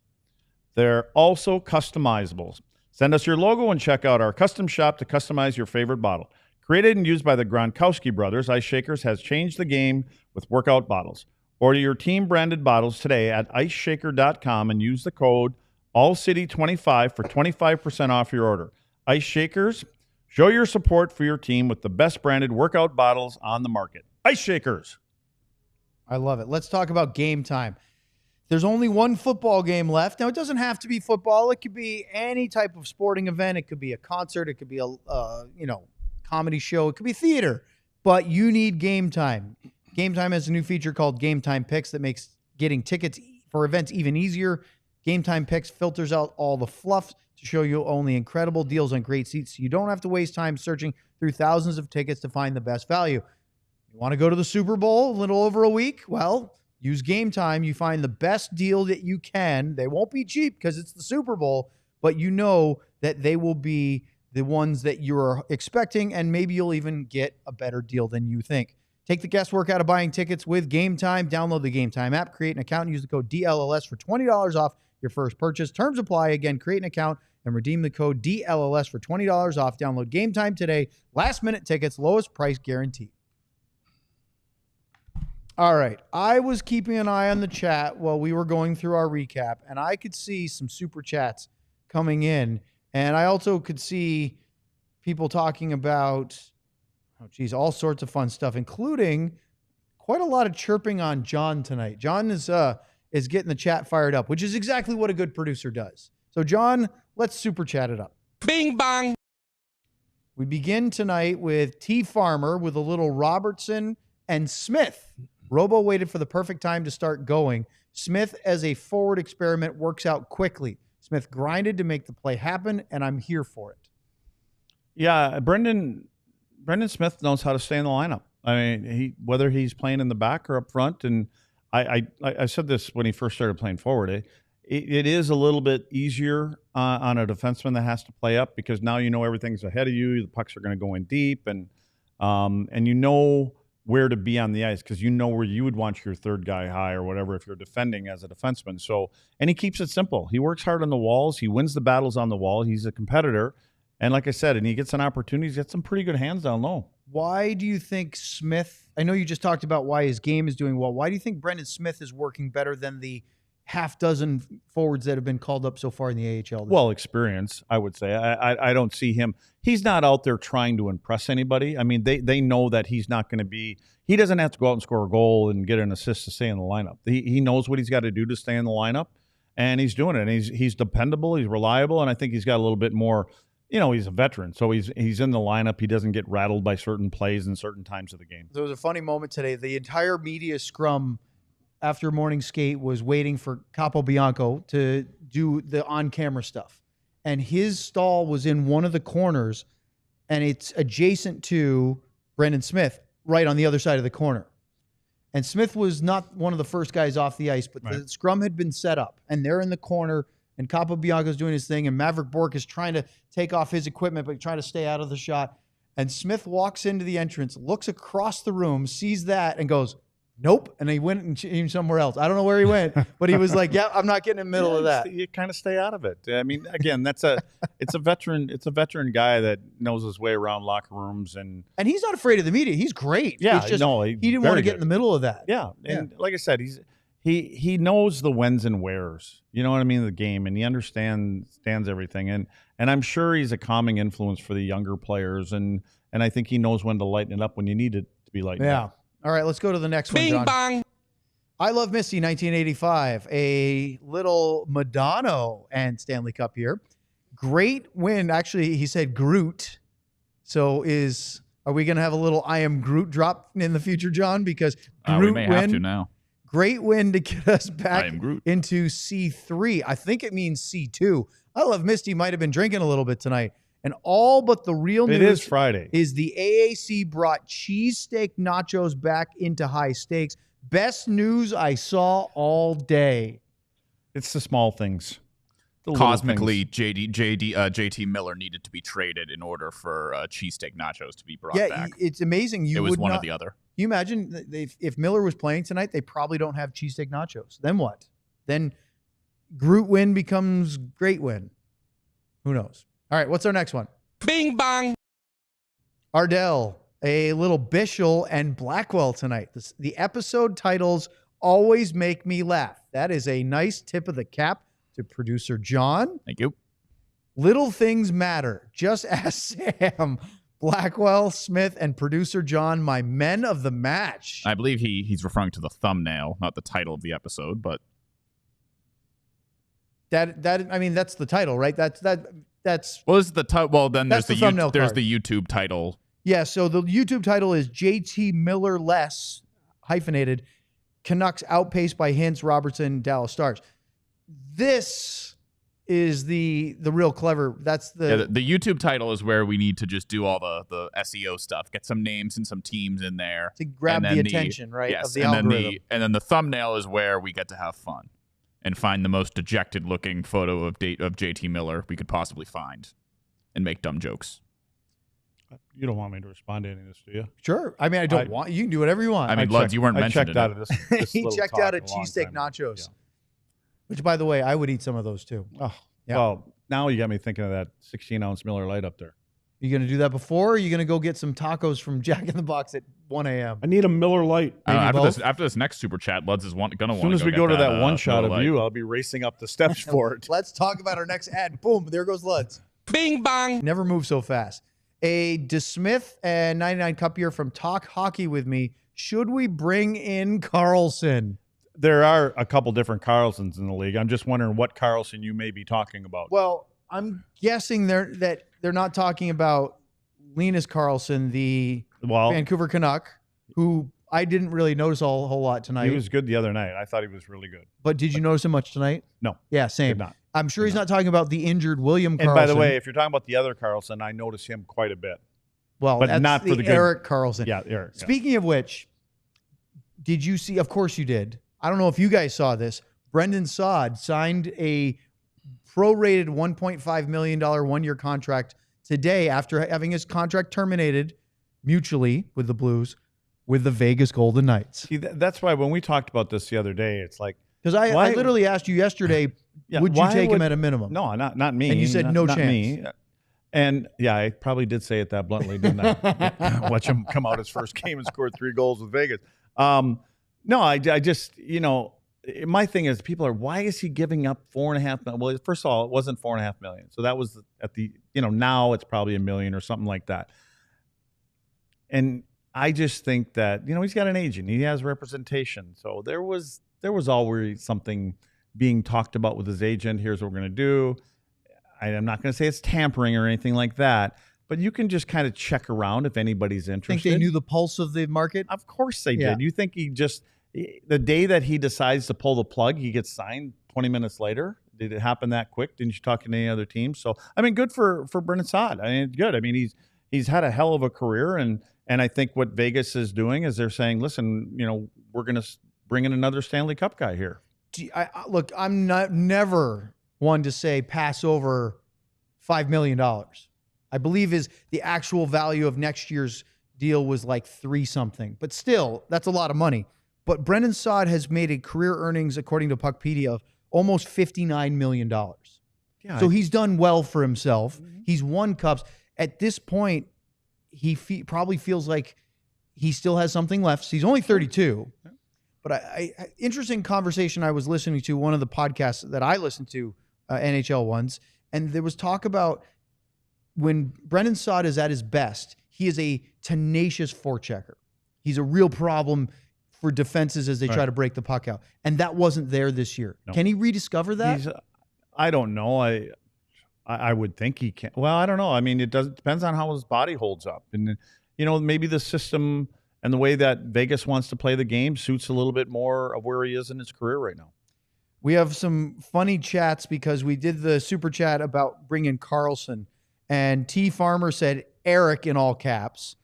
They're also customizables. Send us your logo and check out our custom shop to customize your favorite bottle. Created and used by the Gronkowski brothers, Ice Shakers has changed the game with workout bottles. Order your team-branded bottles today at iceshaker.com and use the code ALLCITY25 for 25% off your order. Ice Shakers, show your support for your team with the best branded workout bottles on the market. Ice Shakers. I love it. Let's talk about game time. There's only one football game left. Now, it doesn't have to be football. It could be any type of sporting event. It could be a concert. It could be a comedy show. It could be theater. But you need game time. Game time has a new feature called Game Time Picks that makes getting tickets for events even easier. Game Time Picks filters out all the fluff to show you only incredible deals on great seats, so you don't have to waste time searching through thousands of tickets to find the best value. You want to go to the Super Bowl a little over a week? Well, use Game Time. You find the best deal that you can. They won't be cheap because it's the Super Bowl, but you know that they will be the ones that you're expecting, and maybe you'll even get a better deal than you think. Take the guesswork out of buying tickets with Game Time. Download the Game Time app, create an account, and use the code DLLS for $20 off your first purchase. Terms apply. Again, create an account and redeem the code DLLS for $20 off. Download Game Time today. Last-minute tickets, lowest price guaranteed. All right. I was keeping an eye on the chat while we were going through our recap, and I could see some super chats coming in. And I also could see people talking about, all sorts of fun stuff, including quite a lot of chirping on John tonight. John is getting the chat fired up, which is exactly what a good producer does. So, John, let's super chat it up. Bing bong. We begin tonight with T. Farmer with a little Robertson and Smith. Robo waited for the perfect time to start going. Smith, as a forward experiment, works out quickly. Smith grinded to make the play happen, and I'm here for it. Yeah, Brendan Smith knows how to stay in the lineup. I mean, whether he's playing in the back or up front, and I said this when he first started playing forward. It is a little bit easier on a defenseman that has to play up, because now you know everything's ahead of you. The pucks are going to go in deep, and you know where to be on the ice, because you know where you would want your third guy high or whatever if you're defending as a defenseman. So, and he keeps it simple. He works hard on the walls. He wins the battles on the wall. He's a competitor. And like I said, and he gets an opportunity. He's got some pretty good hands down low. Why do you think Smith, I know you just talked about why his game is doing well. Why do you think Brendan Smith is working better than the half dozen forwards that have been called up so far in the AHL? Well, experience, I would say. I don't see him. He's not out there trying to impress anybody. I mean, they know that he's not going to be – he doesn't have to go out and score a goal and get an assist to stay in the lineup. He knows what he's got to do to stay in the lineup, and he's doing it. And he's dependable. He's reliable, and I think he's got a little bit more – he's a veteran, so he's in the lineup. He doesn't get rattled by certain plays in certain times of the game. There was a funny moment today. The entire media scrum after morning skate was waiting for Capobianco to do the on-camera stuff. And his stall was in one of the corners, and it's adjacent to Brendan Smith, right on the other side of the corner. And Smith was not one of the first guys off the ice, but the scrum had been set up, and they're in the corner, and Capobianco's doing his thing, and Maverick Bourque is trying to take off his equipment, but trying to stay out of the shot. And Smith walks into the entrance, looks across the room, sees that, and goes, nope. And he went and changed somewhere else. I don't know where he went, but he was like, yeah, I'm not getting in the middle of that. You kind of stay out of it. I mean, again, it's a veteran guy that knows his way around locker rooms, and he's not afraid of the media. He's great. Yeah, it's just, no, he didn't want to get in the middle of that. Yeah, and like I said, he knows the whens and wheres. You know what I mean? The game, and he understands everything, and I'm sure he's a calming influence for the younger players, and I think he knows when to lighten it up when you need it to be lightened up. All right, let's go to the next one, John. Bing bong. I Love Misty, 1985. A little Madonna and Stanley Cup here. Great win. Actually, he said Groot. So are we going to have a little I Am Groot drop in the future, John? Because Groot we may have to now. Great win to get us back into C3. I think it means C2. I Love Misty might have been drinking a little bit tonight. And all but the real news. It is Friday. Is the AAC brought cheesesteak nachos back into high stakes. Best news I saw all day. It's the small things. Cosmically, JT Miller needed to be traded in order for cheesesteak nachos to be brought back. Yeah, it's amazing. It was one or the other. Can you imagine if Miller was playing tonight, they probably don't have cheesesteak nachos. Then what? Then Groot win becomes great win. Who knows? All right, what's our next one? Bing bong. Ardell, a little Bishel and Blackwell tonight. The episode titles always make me laugh. That is a nice tip of the cap to producer John. Thank you. Little things matter. Just ask Sam, Blackwell, Smith, and producer John, my men of the match. I believe he's referring to the thumbnail, not the title of the episode, but I mean, that's the title, right? That's well, this is the title. Well, then there's the YouTube title. Yeah, so the YouTube title is JT Miller less hyphenated Canucks outpaced by Hintz, Robertson, Dallas-Stars. This is the real clever. That's the YouTube title is where we need to just do all the SEO stuff, get some names and some teams in there to grab the attention, right? Yes, of the algorithm. And then the thumbnail is where we get to have fun and find the most dejected looking photo of JT Miller we could possibly find and make dumb jokes. You don't want me to respond to any of this, do you? Sure. I mean, I don't want you can do whatever you want. I mean, Luds, you weren't mentioned. I checked out of this he checked out at cheesesteak nachos, which, by the way, I would eat some of those too. Oh, yeah. Well, now you got me thinking of that 16-ounce Miller Lite up there. You going to do that before, or are you going to go get some tacos from Jack in the Box at 1 a.m.? I need a Miller Lite. After this next super chat, Luds is going to want to. As soon as we go to that one shot of you, I'll be racing up the steps for it. Let's talk about our next ad. Boom, there goes Luds. Bing bong. Never move so fast. A DeSmith and 99 Cup here from Talk Hockey with me. Should we bring in Carlson? There are a couple different Carlsons in the league. I'm just wondering what Carlson you may be talking about. Well, I'm guessing they're not talking about Linus Carlson, the Vancouver Canuck, who I didn't really notice a whole lot tonight. He was good the other night. I thought he was really good. But did you notice him much tonight? No. Yeah, same. Did not. I'm sure he's not talking about the injured William Carlson. And by the way, if you're talking about the other Carlson, I notice him quite a bit. Well, but that's not for the good. Eric Carlson. Yeah, Eric. Speaking of which, did you see? Of course you did. I don't know if you guys saw this. Brendan Saad signed a prorated $1.5 million one-year contract today after having his contract terminated mutually with the Blues with the Vegas Golden Knights. See, that's why when we talked about this the other day, it's like, because I literally asked you yesterday, would you take him at a minimum? No, not me. And you said no not chance. Me. And yeah, I probably did say it that bluntly, didn't I? Watch him come out his first game and score 3 goals with Vegas. No, I just, my thing is people are, why is he giving up $4.5 million? Well, first of all, it wasn't $4.5 million. So that was at the, now it's probably $1 million or something like that. And I just think that, he's got an agent. He has representation. So there was always something being talked about with his agent. Here's what we're going to do. I'm not going to say it's tampering or anything like that, but you can just kind of check around if anybody's interested. Think they knew the pulse of the market? Of course they did. You think the day that he decides to pull the plug, he gets signed 20 minutes later? Did it happen that quick? Didn't you talk to any other teams? So, good for Brendan Saad. It's good. He's had a hell of a career, and I think what Vegas is doing is they're saying, listen, we're going to bring in another Stanley Cup guy here. Look, I'm never one to say pass over $5 million. I believe is the actual value of next year's deal was like 3 something, but still, that's a lot of money. But Brendan Saad has made a career earnings, according to Puckpedia, of almost $59 million. Yeah, so he's done well for himself. He's won cups. At this point, he probably feels like he still has something left. So he's only 32. But interesting conversation I was listening to, one of the podcasts that I listened to, NHL ones, and there was talk about when Brendan Saad is at his best, he is a tenacious forechecker. He's a real problem for defenses as they try to break the puck out. And that wasn't there this year. No. Can he rediscover that? I don't know. I would think he can. Well, I don't know. I mean, it depends on how his body holds up. And, you know, maybe the system and the way that Vegas wants to play the game suits a little bit more of where he is in his career right now. We have some funny chats because we did the super chat about bringing Karlsson, and T Farmer said Eric in all caps.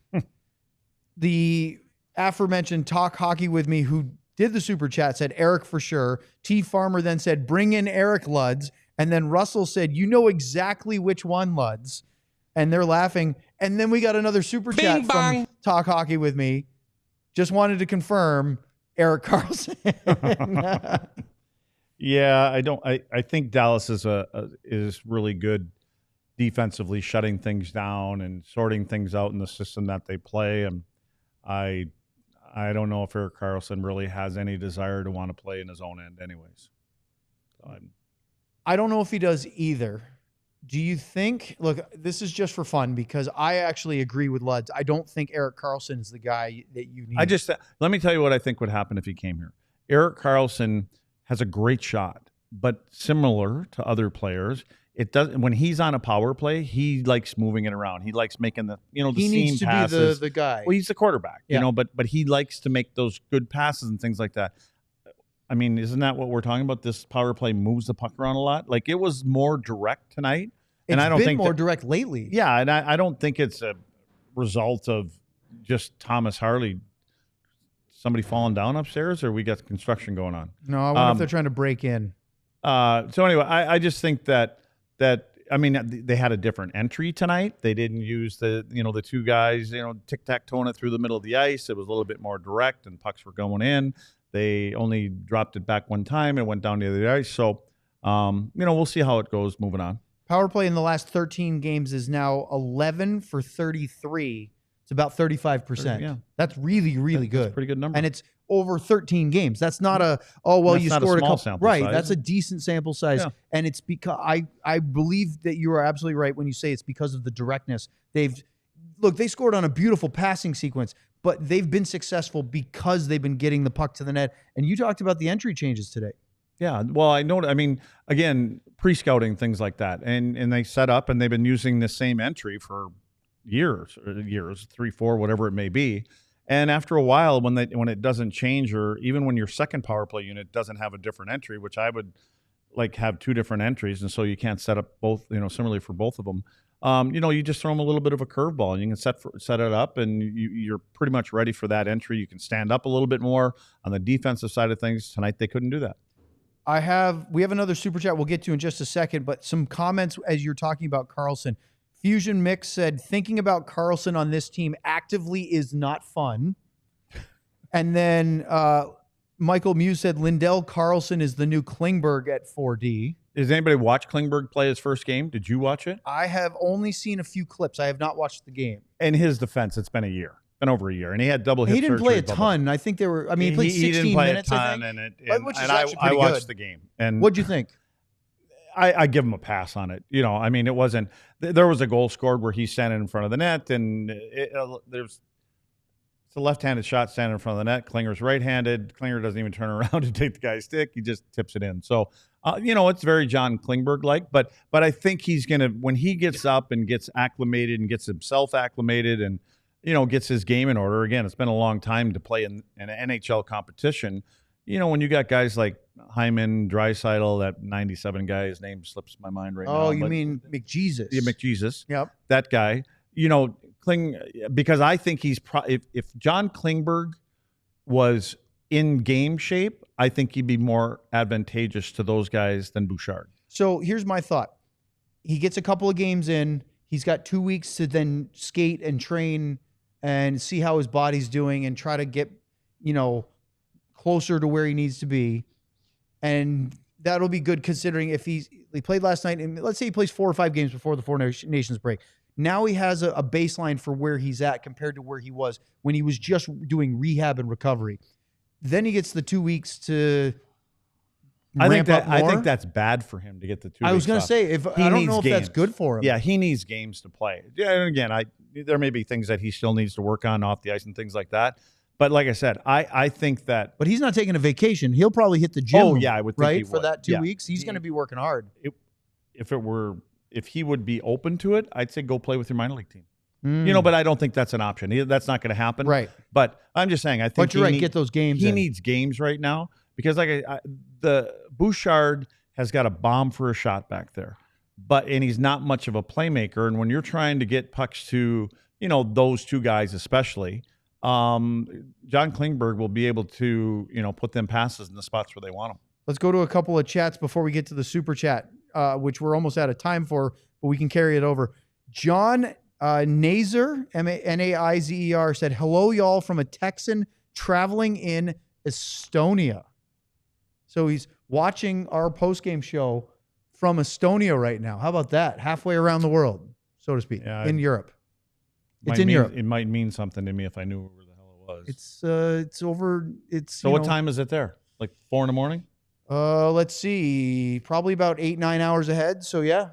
The aforementioned Talk Hockey With Me, who did the super chat, said Eric for sure. T Farmer then said, bring in Eric Luds. And then Russell said, you know exactly which one, Luds. And they're laughing. And then we got another super chat from Talk Hockey With Me. Just wanted to confirm Eric Karlsson. Yeah, I think Dallas is really good defensively, shutting things down and sorting things out in the system that they play. And I don't know if Erik Karlsson really has any desire to want to play in his own end anyways. So I don't know if he does either. Do you think, look, this is just for fun because I actually agree with Luds. I don't think Erik Karlsson is the guy that you need. Let me tell you what I think would happen if he came here. Erik Karlsson has a great shot, but similar to other players, it does when he's on a power play, he likes moving it around. He likes making the seam passes. He needs to be the guy. Well, he's the quarterback, you know, but he likes to make those good passes and things like that. I mean, isn't that what we're talking about? This power play moves the puck around a lot. Like, it was more direct tonight. And I don't think more direct lately. Yeah, and I don't think it's a result of just Thomas Harley, somebody falling down upstairs, or we got construction going on. No, I wonder if they're trying to break in. So anyway, I just think that I mean, they had a different entry tonight. They didn't use the two guys, tic-tac-toeing it through the middle of the ice. It was a little bit more direct, and pucks were going in. They only dropped it back one time and went down the other ice. So, we'll see how it goes moving on. Power play in the last 13 games is now 11 for 33. It's about 35%. Yeah. That's really, really good. That's a pretty good number. And it's over 13 games. That's not you scored a couple. Right. Size. That's a decent sample size. Yeah. And it's because I believe that you are absolutely right when you say it's because of the directness. They scored on a beautiful passing sequence, but they've been successful because they've been getting the puck to the net. And you talked about the entry changes today. Yeah, well, I know. I mean, again, pre-scouting, things like that, and they set up, and they've been using the same entry for years, 3, 4, whatever it may be. And after a while, when it doesn't change, or even when your second power play unit doesn't have a different entry, which I would like have 2 different entries, and so you can't set up both, similarly for both of them. You just throw them a little bit of a curveball, and you can set it up, and you're pretty much ready for that entry. You can stand up a little bit more on the defensive side of things. Tonight, they couldn't do that. We have another super chat we'll get to in just a second, but some comments as you're talking about Karlsson. Fusion Mix said, thinking about Karlsson on this team actively is not fun. And then Michael Muse said, Lindell Karlsson is the new Klingberg at 4D. Does anybody watch Klingberg play his first game? Did you watch it? I have only seen a few clips. I have not watched the game. In his defense, it's been a year. Been over a year, and he had double hip surgery. He didn't play a ton. I think there were. I mean, he played 16 didn't play minutes. A ton, I think, I watched the game. And what'd you think? I give him a pass on it. I mean, it wasn't. There was a goal scored where he's standing in front of the net, and it's a left-handed shot standing in front of the net. Klinger's right-handed. Klinger doesn't even turn around to take the guy's stick. He just tips it in. So, it's very John Klingberg-like. But I think he's gonna, when he gets up and gets acclimated and gets himself acclimated and gets his game in order. Again, it's been a long time to play in an NHL competition. When you got guys like Hyman, Draisaitl, that 97 guy, his name slips my mind right now. Oh, you mean McJesus? Yeah, McJesus. Yep. That guy. Because I think he's if John Klingberg was in game shape, I think he'd be more advantageous to those guys than Bouchard. So here's my thought. He gets a couple of games in. He's got 2 weeks to then skate and train and see how his body's doing and try to get, closer to where he needs to be. And that'll be good considering if he played last night, and let's say he plays 4 or 5 games before the Four Nations break. Now he has a baseline for where he's at compared to where he was when he was just doing rehab and recovery. Then he gets the 2 weeks to I think ramp up that's bad for him to get the 2 weeks. I was going to say, I don't know if that's good for him. Yeah, he needs games to play. Yeah, and again, there may be things that he still needs to work on off the ice and things like that. But like I said, I think that. But he's not taking a vacation. He'll probably hit the gym. Oh yeah, I would think right he for would. that 2 weeks. He's going to be working hard. If he would be open to it, I'd say go play with your minor league team. But I don't think that's an option. That's not going to happen. Right. But I'm just saying, I think. But you're right. Get those games. He needs games right now because the Bouchard has got a bomb for a shot back there, and he's not much of a playmaker. And when you're trying to get pucks to those two guys especially. John Klingberg will be able to, put them passes in the spots where they want them. Let's go to a couple of chats before we get to the super chat, which we're almost out of time for, but we can carry it over. John Nazer, Naizer, said, hello, y'all, from a Texan traveling in Estonia. So he's watching our postgame show from Estonia right now. How about that? Halfway around the world, so to speak, in Europe. It's in Europe. It might mean something to me if I knew where the hell it was. It's over. So what time is it there? Like 4 a.m? Let's see. Probably about 8-9 hours ahead. So yeah,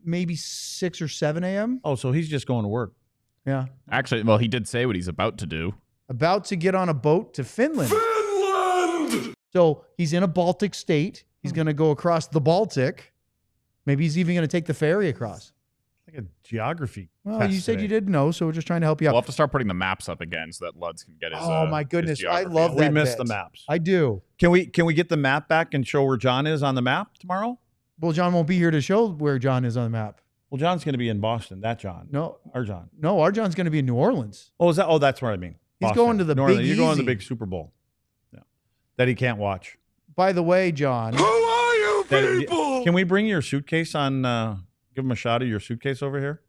maybe 6 or 7 a.m. Oh, so he's just going to work. Yeah. Actually, well, he did say what he's about to do. About to get on a boat to Finland. So he's in a Baltic state. He's going to go across the Baltic. Maybe he's even going to take the ferry across. Like a geography. Well, you said you didn't know, so we're just trying to help you out. We'll have to start putting the maps up again so that Luds can get his. Oh my goodness, I love that. We missed the maps. I do. Can we get the map back and show where John is on the map tomorrow? Well, John won't be here to show where John is on the map. Well, John's going to be in Boston. That John. No, our John. No, our John's going to be in New Orleans. Oh, is that? Oh, that's what I mean. He's going to the Big You're going to the big Super Bowl. Yeah. That he can't watch. By the way, John. Who are you people? Can we bring your suitcase on? Give him a shot of your suitcase over here.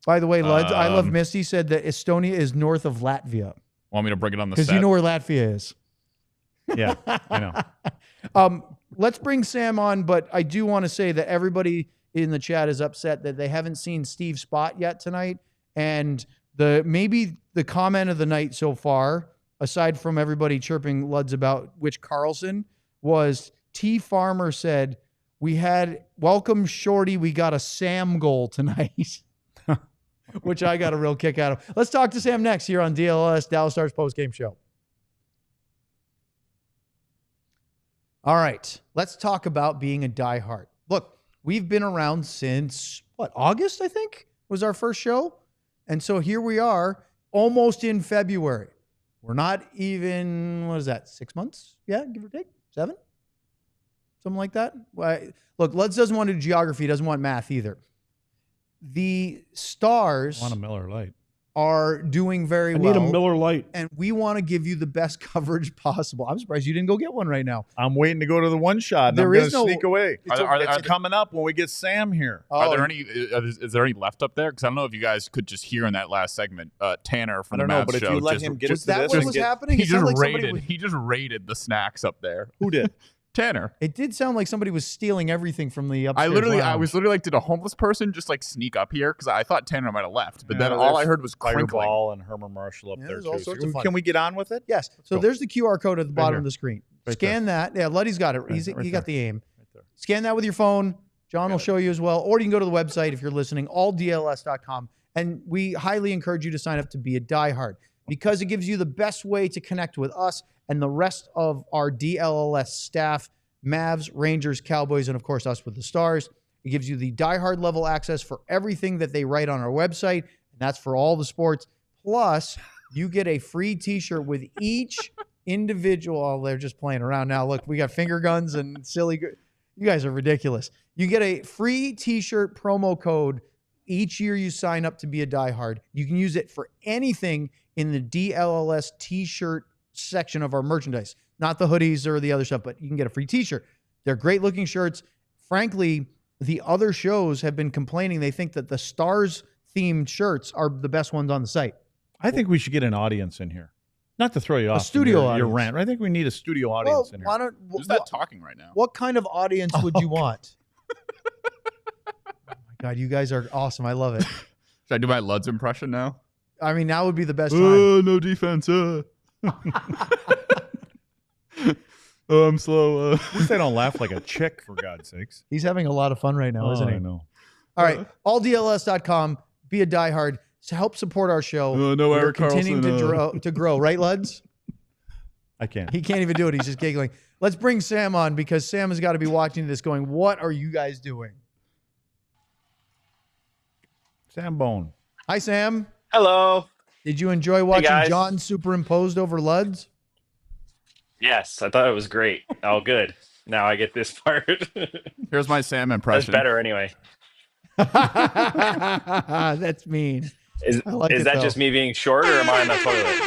By the way, Luds, I Love Misty said that Estonia is north of Latvia. Want me to bring it on the set? Because you know where Latvia is. Yeah, I know. Let's bring Sam on, but I do want to say that everybody in the chat is upset that they haven't seen Steve Spott yet tonight. And maybe the comment of the night so far, aside from everybody chirping Luds about Which Carlson, was T. Farmer said, we had welcome Shorty, we got a Sam goal tonight. Which I got a real kick out of. Let's talk to Sam next here on DLS, Dallas Stars postgame show. All right, let's talk about being a diehard. Look, we've been around since, August, I think, was our first show. And so here we are, almost in February. We're not even, 6 months? Yeah, give or take, 7? Something like that. Look, Lutz doesn't want to do geography. He doesn't want math either. The Stars want a Miller Lite. Are doing very well. I need a Miller Lite. And we want to give you the best coverage possible. I'm surprised you didn't go get one right now. I'm waiting to go to the one shot. And I'm going to sneak away. It's coming up when we get Sam here. Are there any? Is there any left up there? Because I don't know if you guys could just hear in that last segment, Tanner from the Mavs show. But if you let him get was that what was happening? He just raided the snacks up there. Who did? Tanner. It did sound like somebody was stealing everything from the upstairs I was literally like, did a homeless person just like sneak up here? Because I thought Tanner might have left, but then all I heard was crinkling. Fireball and Herman Marshall up there too. So can we get on with it? Yes. So there's the QR code at the bottom of the screen. Scan that. Yeah, Luddy's got it. He got the aim. Right there. Scan that with your phone. John will show you as well. Or you can go to the website if you're listening, alldls.com. And we highly encourage you to sign up to be a diehard because it gives you the best way to connect with us and the rest of our DLLS staff. Mavs, Rangers, Cowboys, and of course us with the Stars. It gives you the diehard level access for everything that they write on our website, and that's for all the sports. Plus, you get a free t-shirt with each individual. Oh, they're just playing around now. Look, we got finger guns and silly. You guys are ridiculous. You get a free t-shirt promo code each year you sign up to be a diehard. You can use it for anything in the DLLS t-shirt section of our merchandise. Not the hoodies or the other stuff, but you can get a free t-shirt. They're great looking shirts. Frankly, the other shows have been complaining. They think that the Stars themed shirts are the best ones on the site. I think we should get an audience in here. Not to throw you off studio your audience. rant. I think we need a studio audience in here. Why don't, Who's that talking right now? what kind of audience would you want? Oh my God, you guys are awesome. I love it. Should I do my Luds impression now? I mean, now would be the best time. No defense. Oh, I'm slow. At least they don't laugh like a chick, for God's sakes. He's having a lot of fun right now, isn't he? I know. All right, alldls.com. Be a diehard. To help support our show. No, We're Eric continuing Carlson, to grow, right, Luds? I can't. He can't even do it. He's just giggling. Let's bring Sam on because Sam has got to be watching this going, what are you guys doing? Sam Bone. Hi, Sam. Hello. Did you enjoy watching guys. John superimposed over Luds? Yes, I thought it was great. Oh, good. Now I get this part. Here's my Sam That's impression. better anyway. That's mean. Is that though. just me being short, or am I on the toilet?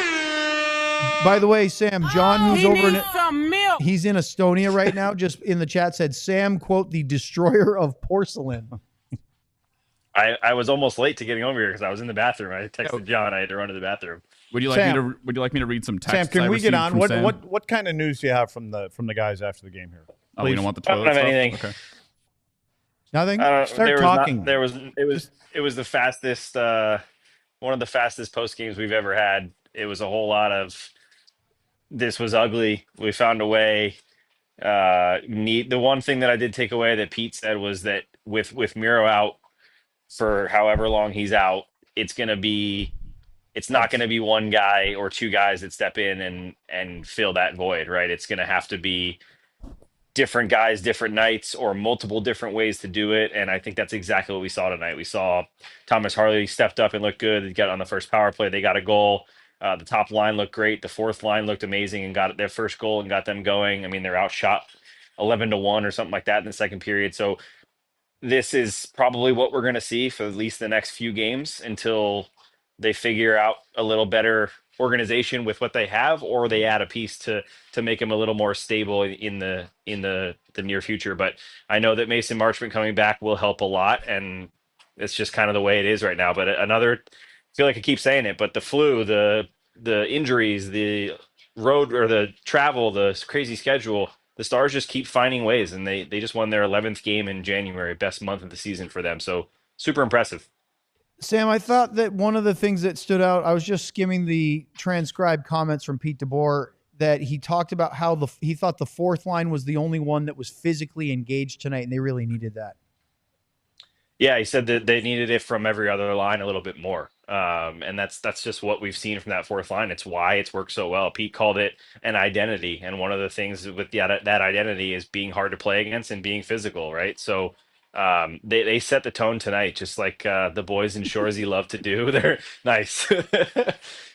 By the way, Sam, John, who's over in he's in Estonia right now, just in the chat said, Sam, quote, the destroyer of porcelain. I was almost late to getting over here because I was in the bathroom. I texted John. I had to run to the bathroom. Would you like me to read some text? Sam, can we get on? What kind of news do you have from the guys after the game here? Oh, we don't want the I toilet don't have stuff? anything. Okay. Nothing? Start talking. It was the fastest, one of the fastest post games we've ever had. It was a whole lot of, this was ugly. We found a way. The one thing that I did take away that Pete said was that with Miro out for however long he's out, it's not going to be one guy or two guys that step in and fill that void, right? It's going to have to be different guys, different nights, or multiple different ways to do it. And I think that's exactly what we saw tonight. We saw Thomas Harley stepped up and looked good. He got on the first power play. They got a goal. The top line looked great. The fourth line looked amazing and got their first goal and got them going. I mean, they're outshot 11-1 or something like that in the second period. So this is probably what we're going to see for at least the next few games until they figure out a little better organization with what they have, or they add a piece to make them a little more stable in the near future. But I know that Mason Marchment coming back will help a lot, and it's just kind of the way it is right now. But I feel like I keep saying it, but the flu, the injuries, the road or the travel, the crazy schedule, the Stars just keep finding ways, and they just won their 11th game in January, best month of the season for them. So super impressive. Sam, I thought that one of the things that stood out, I was just skimming the transcribed comments from Pete DeBoer, that he talked about how he thought the fourth line was the only one that was physically engaged tonight, and they really needed that. Yeah, he said that they needed it from every other line a little bit more. And that's just what we've seen from that fourth line. It's why it's worked so well. Pete called it an identity. And one of the things with that identity is being hard to play against and being physical, right? So they set the tone tonight, just like the boys in Shoresy love to do. They're nice.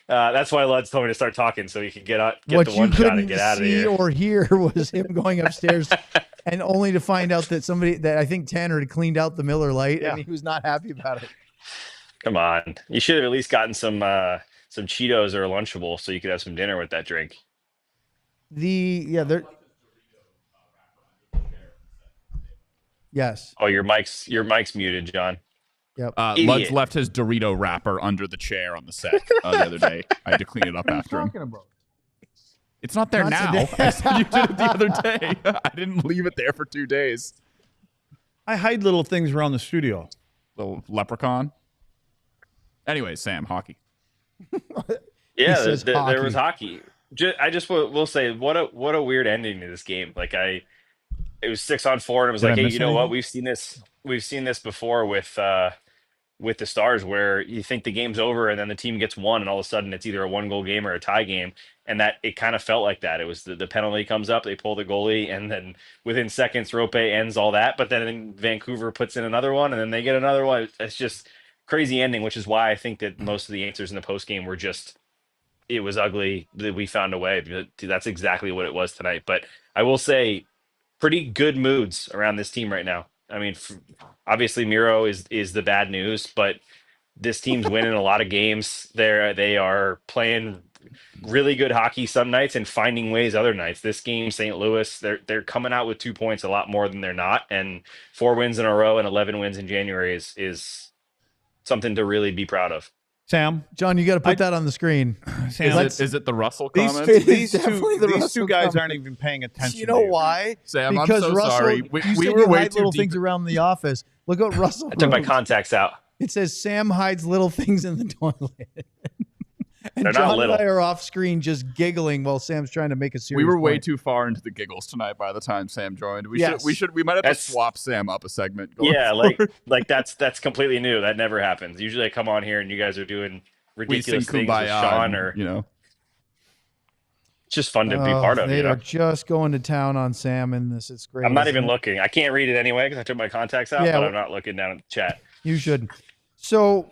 That's why Lud's told me to start talking so he could get the one shot and get out of here. What you couldn't see or hear was him going upstairs and only to find out that I think Tanner had cleaned out the Miller Lite, and he was not happy about it. Come on. You should have at least gotten some Cheetos or a Lunchable so you could have some dinner with that drink. Yes. Oh, your mic's muted, John. Yep. Lud's left his Dorito wrapper under the chair on the set the other day. I had to clean it up after him. About? It's not there now. I said you did it the other day. I didn't leave it there for 2 days. I hide little things around the studio. Little leprechaun. Anyway, Sam, hockey. Yeah, there was hockey. I just will say, what a weird ending to this game. Like it was 6-on-4, and it was like, hey, you know what? We've seen this before with the Stars, where you think the game's over and then the team gets one, and all of a sudden it's either a 1-goal game or a tie game. And that it kind of felt like that. It was the penalty comes up, they pull the goalie, and then within seconds, Roope ends all that. But then Vancouver puts in another one, and then they get another one. It's just crazy ending, which is why I think that most of the answers in the post game were just, it was ugly that we found a way. That's exactly what it was tonight. But I will say, pretty good moods around this team right now. I mean, obviously Miro is the bad news, but this team's winning a lot of games. They are playing really good hockey some nights and finding ways other nights. This game, St. Louis, they're coming out with 2 points a lot more than they're not, and 4 wins in a row and 11 wins in January is something to really be proud of. Sam, John, you got to put that on the screen. Sam, Is it the Russell these comment? two guys aren't even paying attention. You know why? Sam, because I'm so Russell, sorry. you We said were you way hide too little deep. things around the office. Look what Russell I took my wrote. contacts out. It says Sam hides little things in the toilet. And They're John not little. and I are off screen just giggling while Sam's trying to make a serious We were way point. too far into the giggles tonight by the time Sam joined. We Yes. might have to That's- swap Sam up a segment. Going Yeah, forward. like that's completely new. That never happens. Usually I come on here and you guys are doing We ridiculous sing things with Kumbaya, Sean, and, or you know. it's just fun to be part of. They You know, are just going to town on Sam in this. It's great. I'm not isn't even it? looking. I can't read it anyway because I took my contacts out. Yeah, but well- I'm not looking down at the chat. You should. So,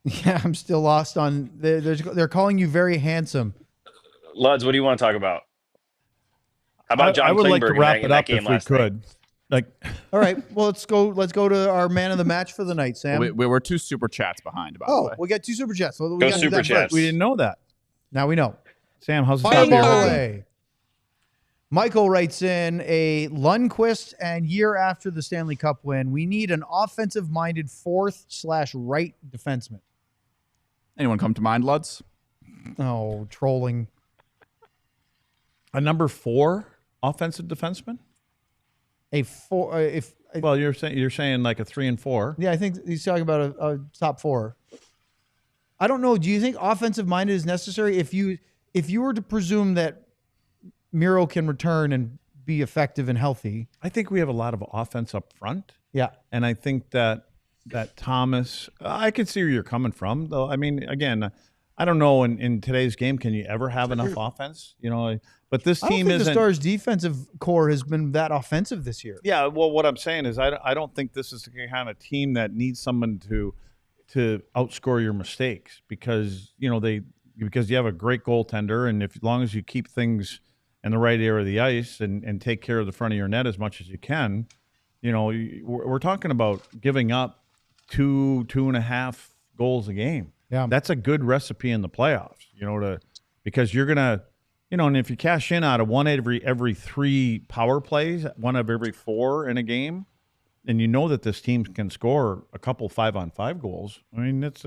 yeah, I'm still lost on. They're calling you very handsome. Luds, what do you want to talk about? How about John I would like to Klingberg in wrap that it up game if we last night? could. Like, All right, well let's go. Let's go to our man of the match for the night, Sam. We were 2 super chats behind, by the Oh, way. we got 2 super chats. So we Go gotta do super that chats. first. we didn't know that. Now we know. Sam, how's the top Fire of your ball rating? away. Michael writes in a Lundqvist and year after the Stanley Cup win, we need an offensive-minded fourth/right defenseman. Anyone come to mind, Luds? Oh, trolling. A number 4 offensive defenseman? A four. Well, you're saying like a 3 and 4. Yeah, I think he's talking about a top 4. I don't know. Do you think offensive-minded is necessary? If you were to presume that Miro can return and be effective and healthy, I think we have a lot of offense up front, yeah, and I think that Thomas, I can see where you're coming from, though. I mean, again, I don't know in today's game, can you ever have enough offense? You know, but this I don't team think the isn't. Stars' defensive core has been that offensive this year. Yeah, well, what I'm saying is I don't think this is the kind of team that needs someone to outscore your mistakes because you have a great goaltender, and as long as you keep things in the right area of the ice and take care of the front of your net as much as you can, you know, we're talking about giving up 2.5 goals a game. Yeah. That's a good recipe in the playoffs, you know, because you're gonna, you know, and if you cash in out of one every 3 power plays, 1 of every 4 in a game, and you know that this team can score a couple 5-on-5 goals, I mean, it's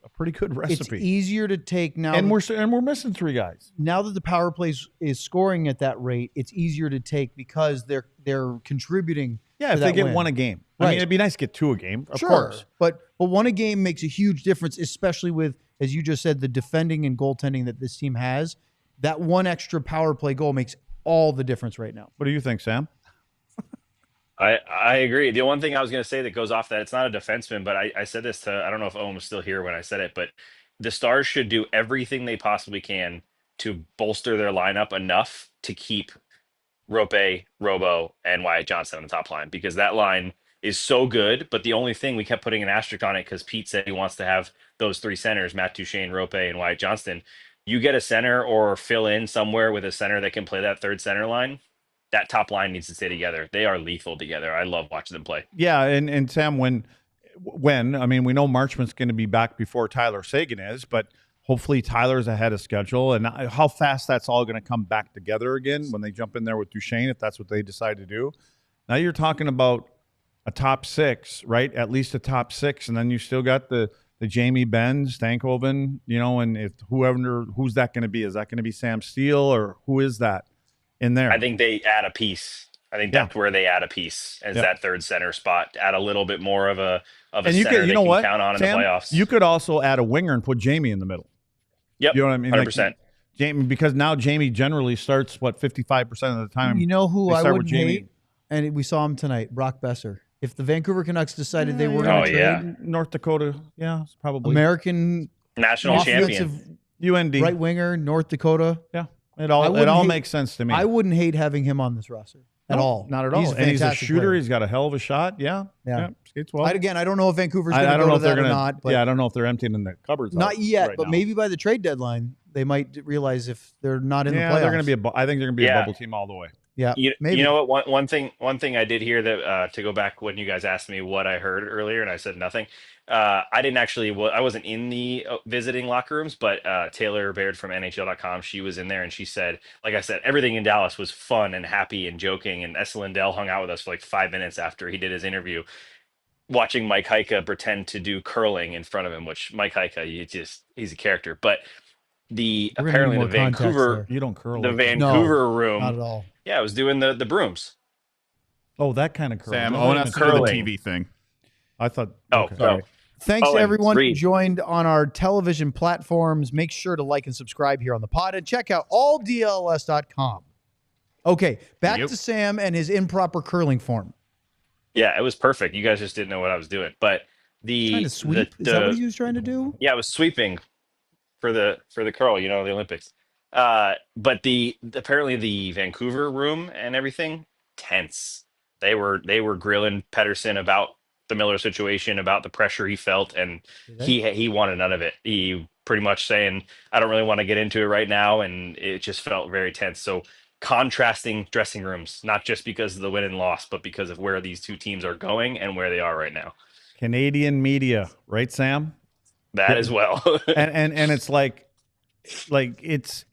a pretty good recipe. It's easier to take now. and we're missing 3 guys. Now that the power play is scoring at that rate, it's easier to take because they're contributing. Yeah, to if they that get win. 1 a game. I Right. mean, it'd be nice to get 2 a game, of Sure, course. but 1 a game makes a huge difference, especially with, as you just said, the defending and goaltending that this team has. That 1 extra power play goal makes all the difference right now. What do you think, Sam? I agree. The one thing I was going to say that goes off that, it's not a defenseman, but I said this to, I don't know if Owen was still here when I said it, but the Stars should do everything they possibly can to bolster their lineup enough to keep Roope, Robo, and Wyatt Johnston on the top line, because that line is so good. But the only thing we kept putting an asterisk on it because Pete said he wants to have those 3 centers, Matt Duchene, Roope, and Wyatt Johnston. You get a center or fill in somewhere with a center that can play that third center line. That top line needs to stay together. They are lethal together. I love watching them play. Yeah, and Sam, when I mean, we know Marchman's going to be back before Tyler Seguin is, but hopefully Tyler's ahead of schedule. And how fast that's all going to come back together again when they jump in there with Duchene, if that's what they decide to do. Now you're talking about a top 6, right? At least a top 6, and then you still got the Jamie Benn, Stankoven, you know, and if who's that going to be? Is that going to be Sam Steele or who is that in there? I think they add a piece. I think that's where they add a piece as that third center spot. Add a little bit more of a and you center could, they know can what, count on Sam, in the playoffs. You could also add a winger and put Jamie in the middle. Yep, You know what I mean? 100%. Jamie, because now Jamie generally starts 55% of the time. You know who they I start with wouldn't Jamie. hate, and we saw him tonight, Brock Besser. If the Vancouver Canucks decided they were going Oh, to trade yeah. North Dakota, yeah, it's probably American National champion. offensive UND. right winger, North Dakota, Yeah, it I all wouldn't hate- makes sense to me. I wouldn't hate having him on this roster at No, all. Not at all. He's a And he's a fantastic shooter. player. He's got a hell of a shot. Yeah, Yeah. skates well. Again, I don't know if Vancouver's I going to don't go know to if they're that or gonna. not. But I don't know if they're emptying in the cupboards. not yet. right but now. maybe by the trade deadline, they might realize if they're not in the playoffs. they're going to be. I think they're going to be a Yeah. bubble team all the way. Yeah, maybe. You know what? One thing I did hear that to go back when you guys asked me what I heard earlier, and I said nothing. I didn't actually. I wasn't in the visiting locker rooms, but Taylor Baird from NHL.com, she was in there, and she said, like I said, everything in Dallas was fun and happy and joking. And Essa Lindell hung out with us for like 5 minutes after he did his interview. watching Mike Heika pretend to do curling in front of him, which Mike Heika, he's a character. But We're gonna need apparently more the context there. You don't curl the like that. Vancouver Not room, at all. yeah, I was doing the brooms. Oh, that kind of curl. Sam, No, Owen not has even to do the curling. TV thing. I thought. Oh, okay. no. Thanks to and everyone who 3. joined on our television platforms. Make sure to like and subscribe here on the pod and check out alldls.com. Okay, back Yep. to Sam and his improper curling form. Yeah, it was perfect. You guys just didn't know what I was doing. But Trying to sweep? Is that what he was trying to do? yeah, I was sweeping for the curl, the Olympics. But apparently the Vancouver room and everything, tense. They were grilling Pettersson about the Miller situation, about the pressure he felt, and he wanted none of it. He pretty much saying, I don't really want to get into it right now, and it just felt very tense. So contrasting dressing rooms, not just because of the win and loss, but because of where these two teams are going and where they are right now. Canadian media, right, Sam? That as well. and it's like it's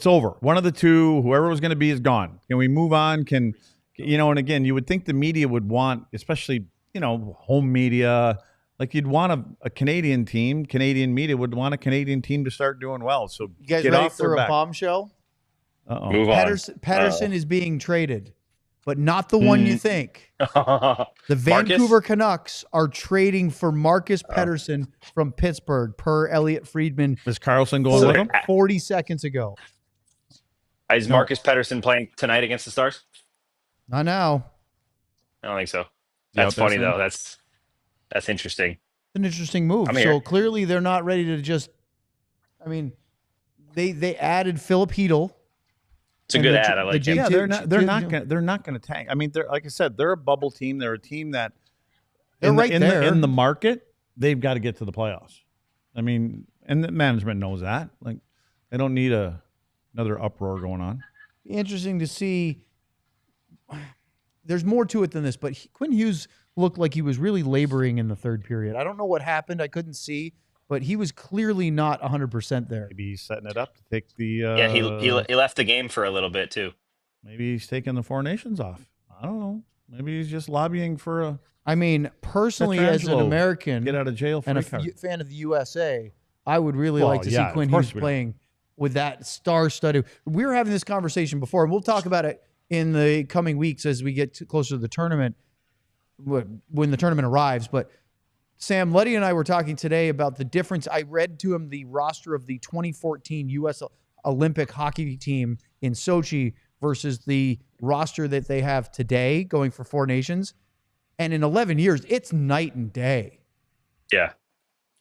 over. One of the two, whoever it was going to be, is gone. Can we move on? And again, you would think the media would want, especially home media, like you'd want a Canadian team. Canadian media would want a Canadian team to start doing well. So You guys get ready off for their a back. bombshell? Uh-oh. Move on. Patterson is being traded, but not the one you think. Marcus? The Vancouver Canucks are trading for Marcus Pettersson from Pittsburgh, per Elliot Friedman Is Carlson going with him? 40 seconds ago. Is Marcus Pettersson playing tonight against the Stars? Not now. I don't think so. Yeah, That's funny though. That's interesting. It's an interesting move. I'm here. So clearly they're not ready to just. I mean, they added Philip Hedl. It's a And good the- ad. I like the it. Yeah, J- they're not gonna tank. I mean, they're, like I said, they're a bubble team. They're a team that They're right there. in the market. They've got to get to the playoffs. I mean, and the management knows that. Like, they don't need another uproar going on. Interesting to see. There's more to it than this, but Quinn Hughes looked like he was really laboring in the third period. I don't know what happened. I couldn't see, but he was clearly not 100% there. Maybe he's setting it up to take the. Yeah, he left the game for a little bit too. Maybe he's taking the Four Nations off. I don't know. Maybe he's just lobbying for a I mean, personally, as an Petrangelo, American get out of jail and free card. fan of the USA, I would really Well, like to see yeah, Quinn of course Hughes we do. playing with that star-studded. We were having this conversation before, and we'll talk about it in the coming weeks as we get closer to the tournament, when the tournament arrives. But Sam, Letty and I were talking today about the difference. I read to him the roster of the 2014 U.S. Olympic hockey team in Sochi versus the roster that they have today going for Four Nations. And in 11 years, it's night and day. Yeah.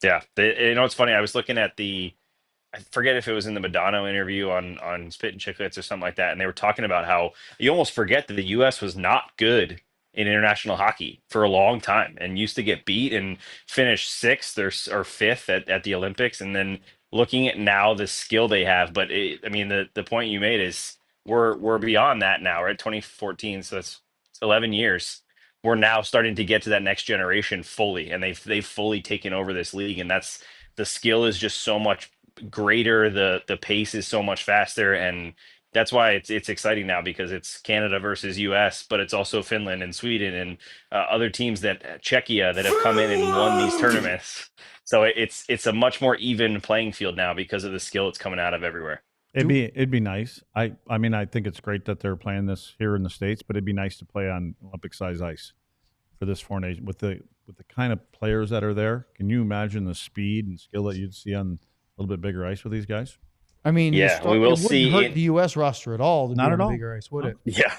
It's funny. I was looking at I forget if it was in the Madonna interview on Spit and Chicklets or something like that, and they were talking about how you almost forget that the U.S. was not good in international hockey for a long time and used to get beat and finish sixth or fifth at the Olympics. And then looking at now the skill they have, but the point you made is we're beyond that now. We're at 2014, so it's 11 years. We're now starting to get to that next generation fully, and they've fully taken over this league, and that's the skill is just so much greater. The pace is so much faster, and that's why it's exciting now, because it's Canada versus US, but it's also Finland and Sweden and other teams Czechia that have come in and won these tournaments. So it's a much more even playing field now because of the skill that's coming out of everywhere. It'd be nice. I mean, I think it's great that they're playing this here in the States, but it'd be nice to play on Olympic size ice for this Four Nations with the kind of players that are there. Can you imagine the speed and skill that you'd see on a little bit bigger ice with these guys? I mean, Yeah, we will it wouldn't see hurt the U.S. roster at all. To Not be at on all. bigger ice, would it? Yeah,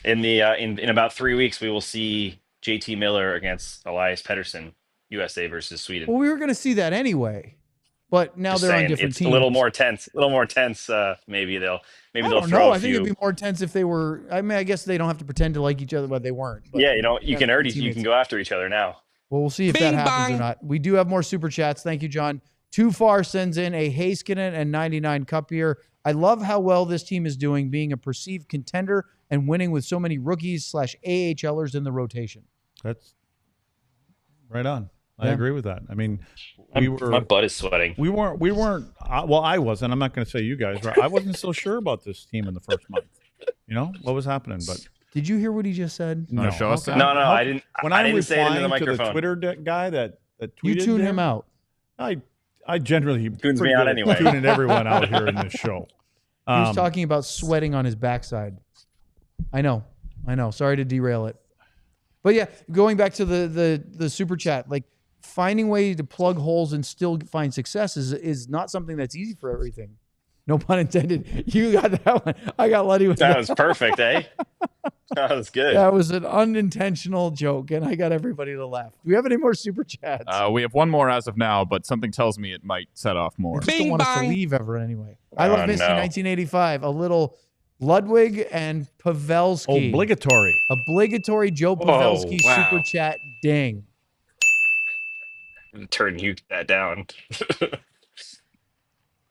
in about 3 weeks we will see JT Miller against Elias-Pettersson, USA versus Sweden. Well, we were going to see that anyway, but now Just they're on saying, different it's teams. a little more tense. Maybe they'll I they'll don't throw know. a I think few. it'd be more tense if they were. I mean, I guess they don't have to pretend to like each other, but they weren't. But Yeah, you can already teammates. you can go after each other now. Well, we'll see if that happens or not. We do have more super chats. Thank you, John. Too Far sends in a Heiskanen and 99 cup here. I love how well this team is doing, being a perceived contender and winning with so many rookies/AHLers in the rotation. That's right on. I Yeah. agree with that. I mean, My butt is sweating. we weren't. Well, I wasn't. I'm not going to say you guys. Right? I wasn't so sure about this team in the first month. You know what was happening, but Did you hear what he just said? You wanna show us that? No, I didn't. When I I'm didn't say it into the replying to the microphone. Twitter guy that tweeted You tune him there, out. I generally Tunes pretty me out good at anyway. tuning everyone out here in this show. He was talking about sweating on his backside. I know. Sorry to derail it. But yeah, going back to the super chat, like finding ways to plug holes and still find success is not something that's easy for everything. No pun intended. You got that one. I got lucky with That was perfect, eh? That was good. That was an unintentional joke, and I got everybody to laugh. Do we have any more super chats? We have one more as of now, but something tells me it might set off more. I just don't want us to leave ever anyway. I love missing 1985. A little Ludwig and Pavelski. Obligatory Joe Pavelski super chat ding. Turn you that down.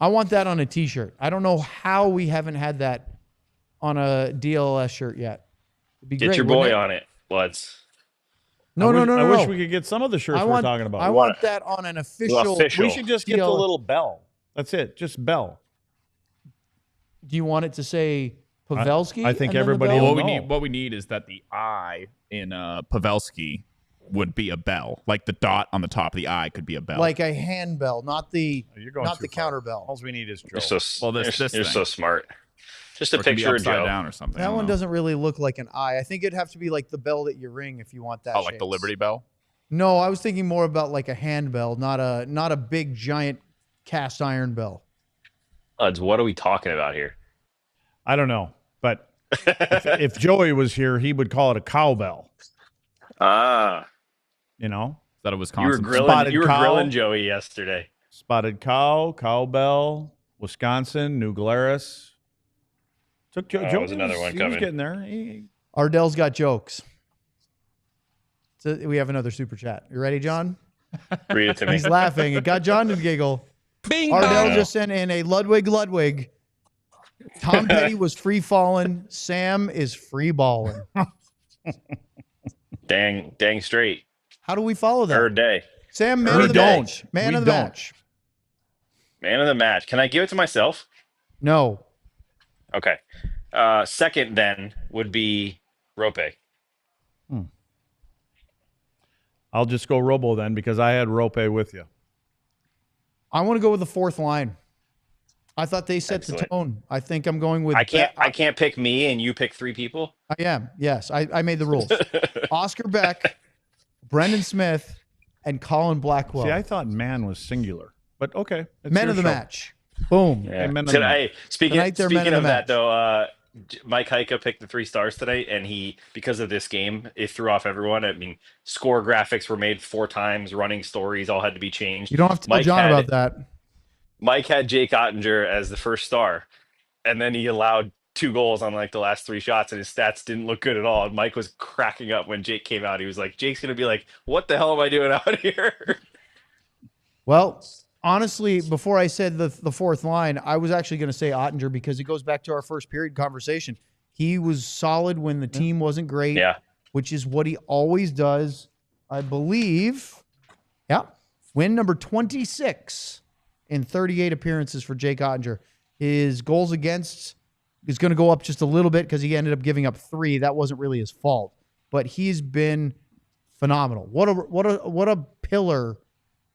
I want that on a t-shirt. I don't know how we haven't had that on a DLS shirt yet. It'd be Get great, your boy wouldn't it? on it. Let's. No. I wish we could get some of the shirts we're talking about. I want that on an official. Official. We should just get the little bell. That's it. Just bell. Do you want it to say Pavelski? I think and then the everybody bell? will What we need is that the I in Pavelski would be a bell. Like the dot on the top of the I could be a bell. Like a handbell, not the You're going not too the far. counterbell. All we need is Joe. You're so, Well, this you're thing. so smart. Just a Or it could be picture of upside Joe. down or something. I That don't one know. doesn't really look like an I. I think it'd have to be like the bell that you ring if you want that. Oh, like the shape. Liberty Bell? No, I was thinking more about like a handbell, not a big giant cast iron bell. Uds, what are we talking about here? I don't know, but if Joey was here, he would call it a cowbell. Ah, You know, Is that a Wisconsin? you were grilling Joey yesterday. spotted cow, cowbell, Wisconsin, New Glarus. Took Joe. Oh, Joe was another one he coming. was getting there. Ardell's got jokes. So we have another super chat. You ready, John? Read it to me. He's laughing. It got John to giggle. Ardell just sent in a Ludwig. Tom Petty was free falling. Sam is free balling. Dang straight. How do we follow that? Third day. Sam, man We of the don't. match. Man We of the don't. match. Man of the match. Can I give it to myself? No. Okay. Second then would be Roope. I'll just go Robo then because I had Roope with you. I want to go with the fourth line. I thought they set the Excellent. tone. I think I'm going with. I can't pick me and you pick three people. I am. Yes, I made the rules. Oscar Beck, Brendan Smith, and Colin Blackwell. See, I thought man was singular, but okay. it's Men your of the show. match. Boom. Yeah. men of the match. Speaking Tonight they're men of of the that match. though, Mike Heika picked the 3 stars today, and he, because of this game, it threw off everyone. I mean, score graphics were made 4 times, running stories all had to be changed. You don't have to tell Mike John had- about that. Mike had Jake Ottinger as the first star, and then he allowed 2 goals on like the last 3 shots, and his stats didn't look good at all. And Mike was cracking up when Jake came out. He was like, Jake's going to be like, what the hell am I doing out here? Well, honestly, before I said the fourth line, I was actually going to say Ottinger because it goes back to our first period conversation. He was solid when the team wasn't great, Yeah. which is what he always does. I believe, yeah, win number 26 in 38 appearances for Jake Ottinger. His goals against is going to go up just a little bit because he ended up giving up 3. That wasn't really his fault, but he's been phenomenal. What a pillar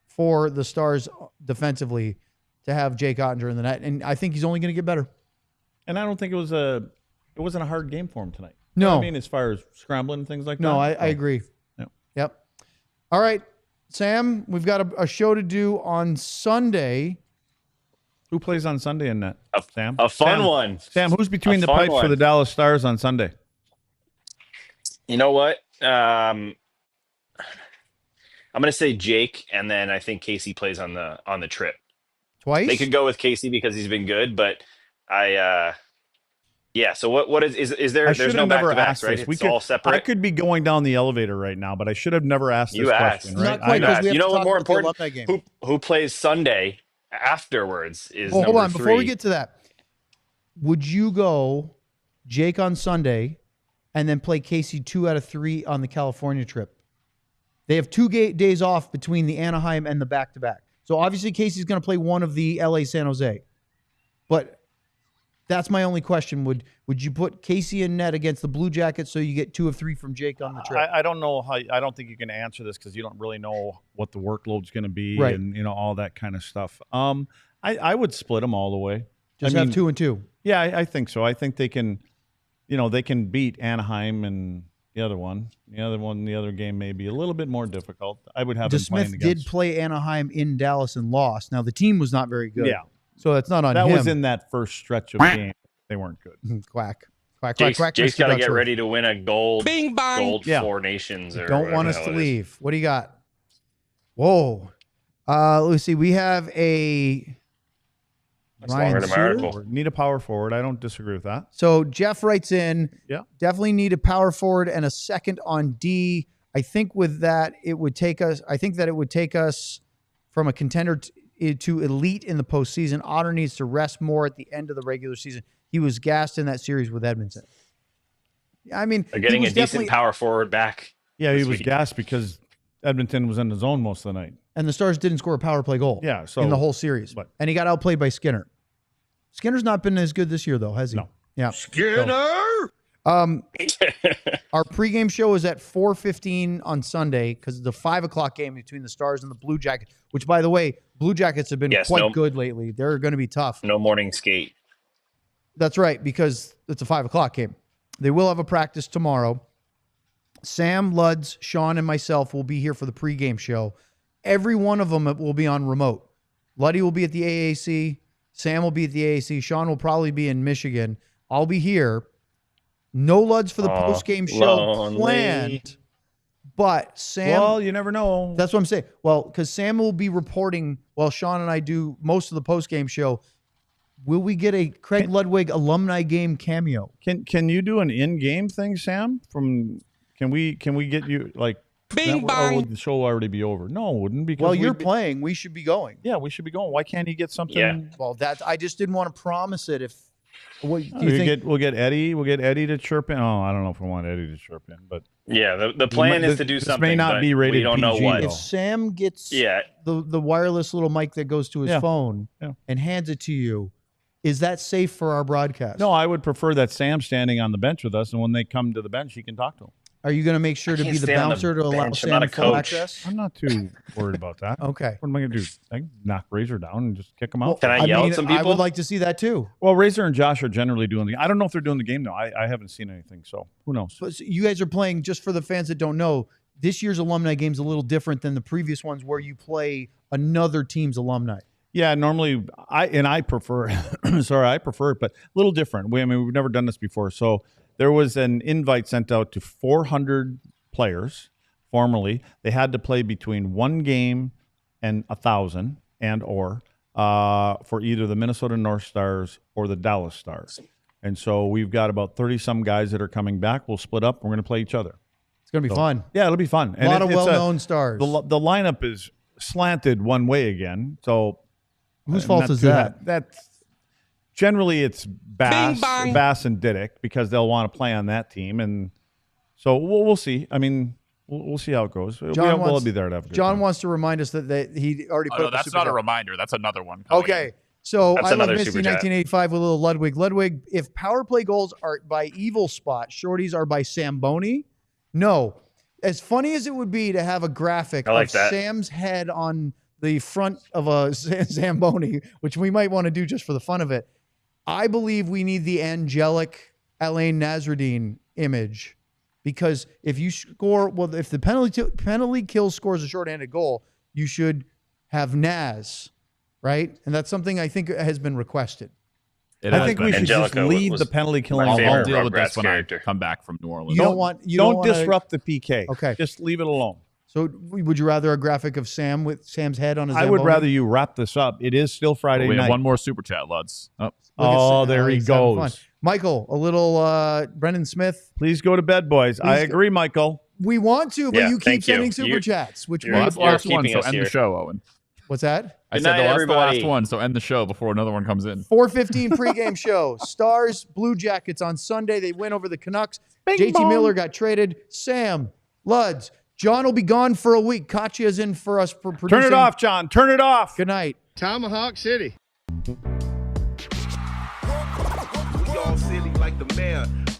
for the Stars defensively to have Jake Ottinger in the net, and I think he's only going to get better. And I don't think it wasn't a hard game for him tonight. No. You know what I mean, as far as scrambling and things like No, that. I agree. Yep. Yep. All right, Sam, we've got a show to do on Sunday. Who plays on Sunday in net? Sam. A fun Sam. one. Sam, who's between A the fun pipes for one. the Dallas Stars on Sunday? You know what? I'm going to say Jake, and then I think Casey plays on the trip. Twice? They could go with Casey because he's been good, but yeah. So what is there? I There's should no have back never to backs, asked right? this. It's all separate. I could be going down the elevator right now, but I should have never asked this You asked. question. Right? Not quite, I know. because we have You to know what talk more about the important? alumni game. Who plays Sunday afterwards is Well, hold number on. 3. Before we get to that, would you go Jake on Sunday and then play Casey 2 out of 3 on the California trip? They have 2 days off between the Anaheim and the back-to-back. So obviously Casey's going to play one of the LA San Jose. But That's my only question. Would you put Casey in net against the Blue Jackets so you get 2 of 3 from Jake on the trip? I don't know how. I don't think you can answer this because you don't really know what the workload's going to be, Right. and all that kind of stuff. I would split them all the way. Just have 2 and 2. Yeah, I think so. I think they can, they can beat Anaheim and the other one. The other game may be a little bit more difficult. I would have them playing DeSmith against. did play Anaheim in Dallas and lost. Now the team was not very good. Yeah. So that's not on That him. was in that first stretch of game. They weren't good. Quack. Jake's Quack. got to get Ducksworth. ready to win a gold Yeah. Four Nations. Or Don't want whatever us the to hell it is. leave. What do you got? Whoa. Let's see. We have a That's longer than my article. Need a power forward. I don't disagree with that. So Jeff writes in, Yeah. definitely need a power forward and a second on D. I think with that, it would take us from a contender to elite in the postseason. Otter needs to rest more at the end of the regular season. He was gassed in that series with Edmonton. I mean, They're getting he a was decent definitely- power forward back. Yeah, he this was week. gassed because Edmonton was in the zone most of the night. and the Stars didn't score a power play goal. Yeah, so in the whole series. but- And he got outplayed by Skinner. Skinner's not been as good this year, though, has he? No. Yeah. Skinner! Our pregame show is at 4:15 on Sunday because the 5:00 game between the Stars and the Blue Jackets, which, by the way, Blue Jackets have been Yes, quite no- good lately. They're going to be tough. No morning skate. That's right, because it's a 5:00 game. They will have a practice tomorrow. Sam, Luds, Sean, and myself will be here for the pregame show. Every one of them will be on remote. Luddy will be at the AAC. Sam will be at the AAC. Sean will probably be in Michigan. I'll be here. No Luds for the postgame show lonely. planned. But Sam, Well, you never know. that's what I'm saying. Well, because Sam will be reporting while Sean and I do most of the postgame show. Will we get a Craig Ludwig alumni game cameo? Can you do an in-game thing, Sam? Can we get you like? Bing Or bang. would the show already be over? No, it wouldn't, because Well, you're we'd be- playing. We should be going. Yeah, we should be going. Why can't he get something? Yeah. Well, I just didn't want to promise it. If what do you We'll think? we'll get Eddie. We'll get Eddie to chirp in. Oh, I don't know if we want Eddie to chirp in, but Yeah, the plan is to do this something. may not but be rated we don't know PG, what. though. If Sam gets Yeah, the wireless little mic that goes to his Yeah. phone Yeah. and hands it to you, is that safe for our broadcast? no, I would prefer that Sam standing on the bench with us, and when they come to the bench, he can talk to them. Are you going to make sure to can't be the stay on the bouncer to allow bench. I'm Sam not a full coach. access? I'm not too worried about that. Okay. What am I going to do? I can knock Razor down and just kick him out? Can I yell at some I people? would like to see that too. Well, Razor and Josh are generally doing the. I don't know if they're doing the game though. I haven't seen anything, so who knows? But you guys are playing, just for the fans that don't know, this year's alumni game is a little different than the previous ones where you play another team's alumni. Yeah, normally I prefer. Sorry, I prefer it, but a little different. We've never done this before, so there was an invite sent out to 400 players. Formerly, they had to play between one game and 1,000 for either the Minnesota North Stars or the Dallas Stars. And so we've got about 30 some guys that are coming back. We'll split up. We're going to play each other. It's going to be fun. Yeah, it'll be fun. A lot of well-known stars. The lineup is slanted one way again. So Whose I'm fault not is too that? That's generally it's Bing bang. Bass and Diddick, because they'll want to play on that team, and so we'll see. I mean, we'll see how it goes. We'll be there to have a good John time. wants to remind us that he already Oh, put no, up the that's super not a chat. reminder. That's another one. coming Okay. in. So That's I love another Misty super chat. 1985 with a little Ludwig. Ludwig, if power play goals are by Evil Spot, shorties are by Samboni? No. As funny as it would be to have a graphic I like of that. Sam's head on the front of a Zamboni, which we might want to do just for the fun of it, I believe we need the angelic Alain Nasruddin image, because if you score, well, if the penalty kill scores a shorthanded goal, you should have Naz, right? And that's something I think has been requested. I think we should just Angelica leave was the penalty killing my I'll favorite deal with this Rugrats when character. I come back from New Orleans. You don't Don't wanna- disrupt the PK. Okay. Just leave it alone. So would you rather a graphic of Sam with Sam's head on his? I would Zamboni? rather you wrap this up. It is still Friday we night. have one more super chat, Luds. Oh, Look at Oh, Sam. there he He's having goes. fun. Michael, a little Brendan Smith. Please go to bed, boys. I Please agree, Michael. We want to, but Yeah, you keep thank you. sending super You're- chats. Which you're- we that's the you're last one, keeping so us end here. the show, Owen. What's that? I Good said night, that's the everybody. last one, so end the show before another one comes in. 4:15 pregame show. Stars, Blue Jackets on Sunday. They win over the Canucks. Bing JT bong. Miller got traded. Sam, Luds, John will be gone for a week. Katya's in for us for producing. Turn it off, John. Turn it off. Good night. Tomahawk City. One all silly like the mayor.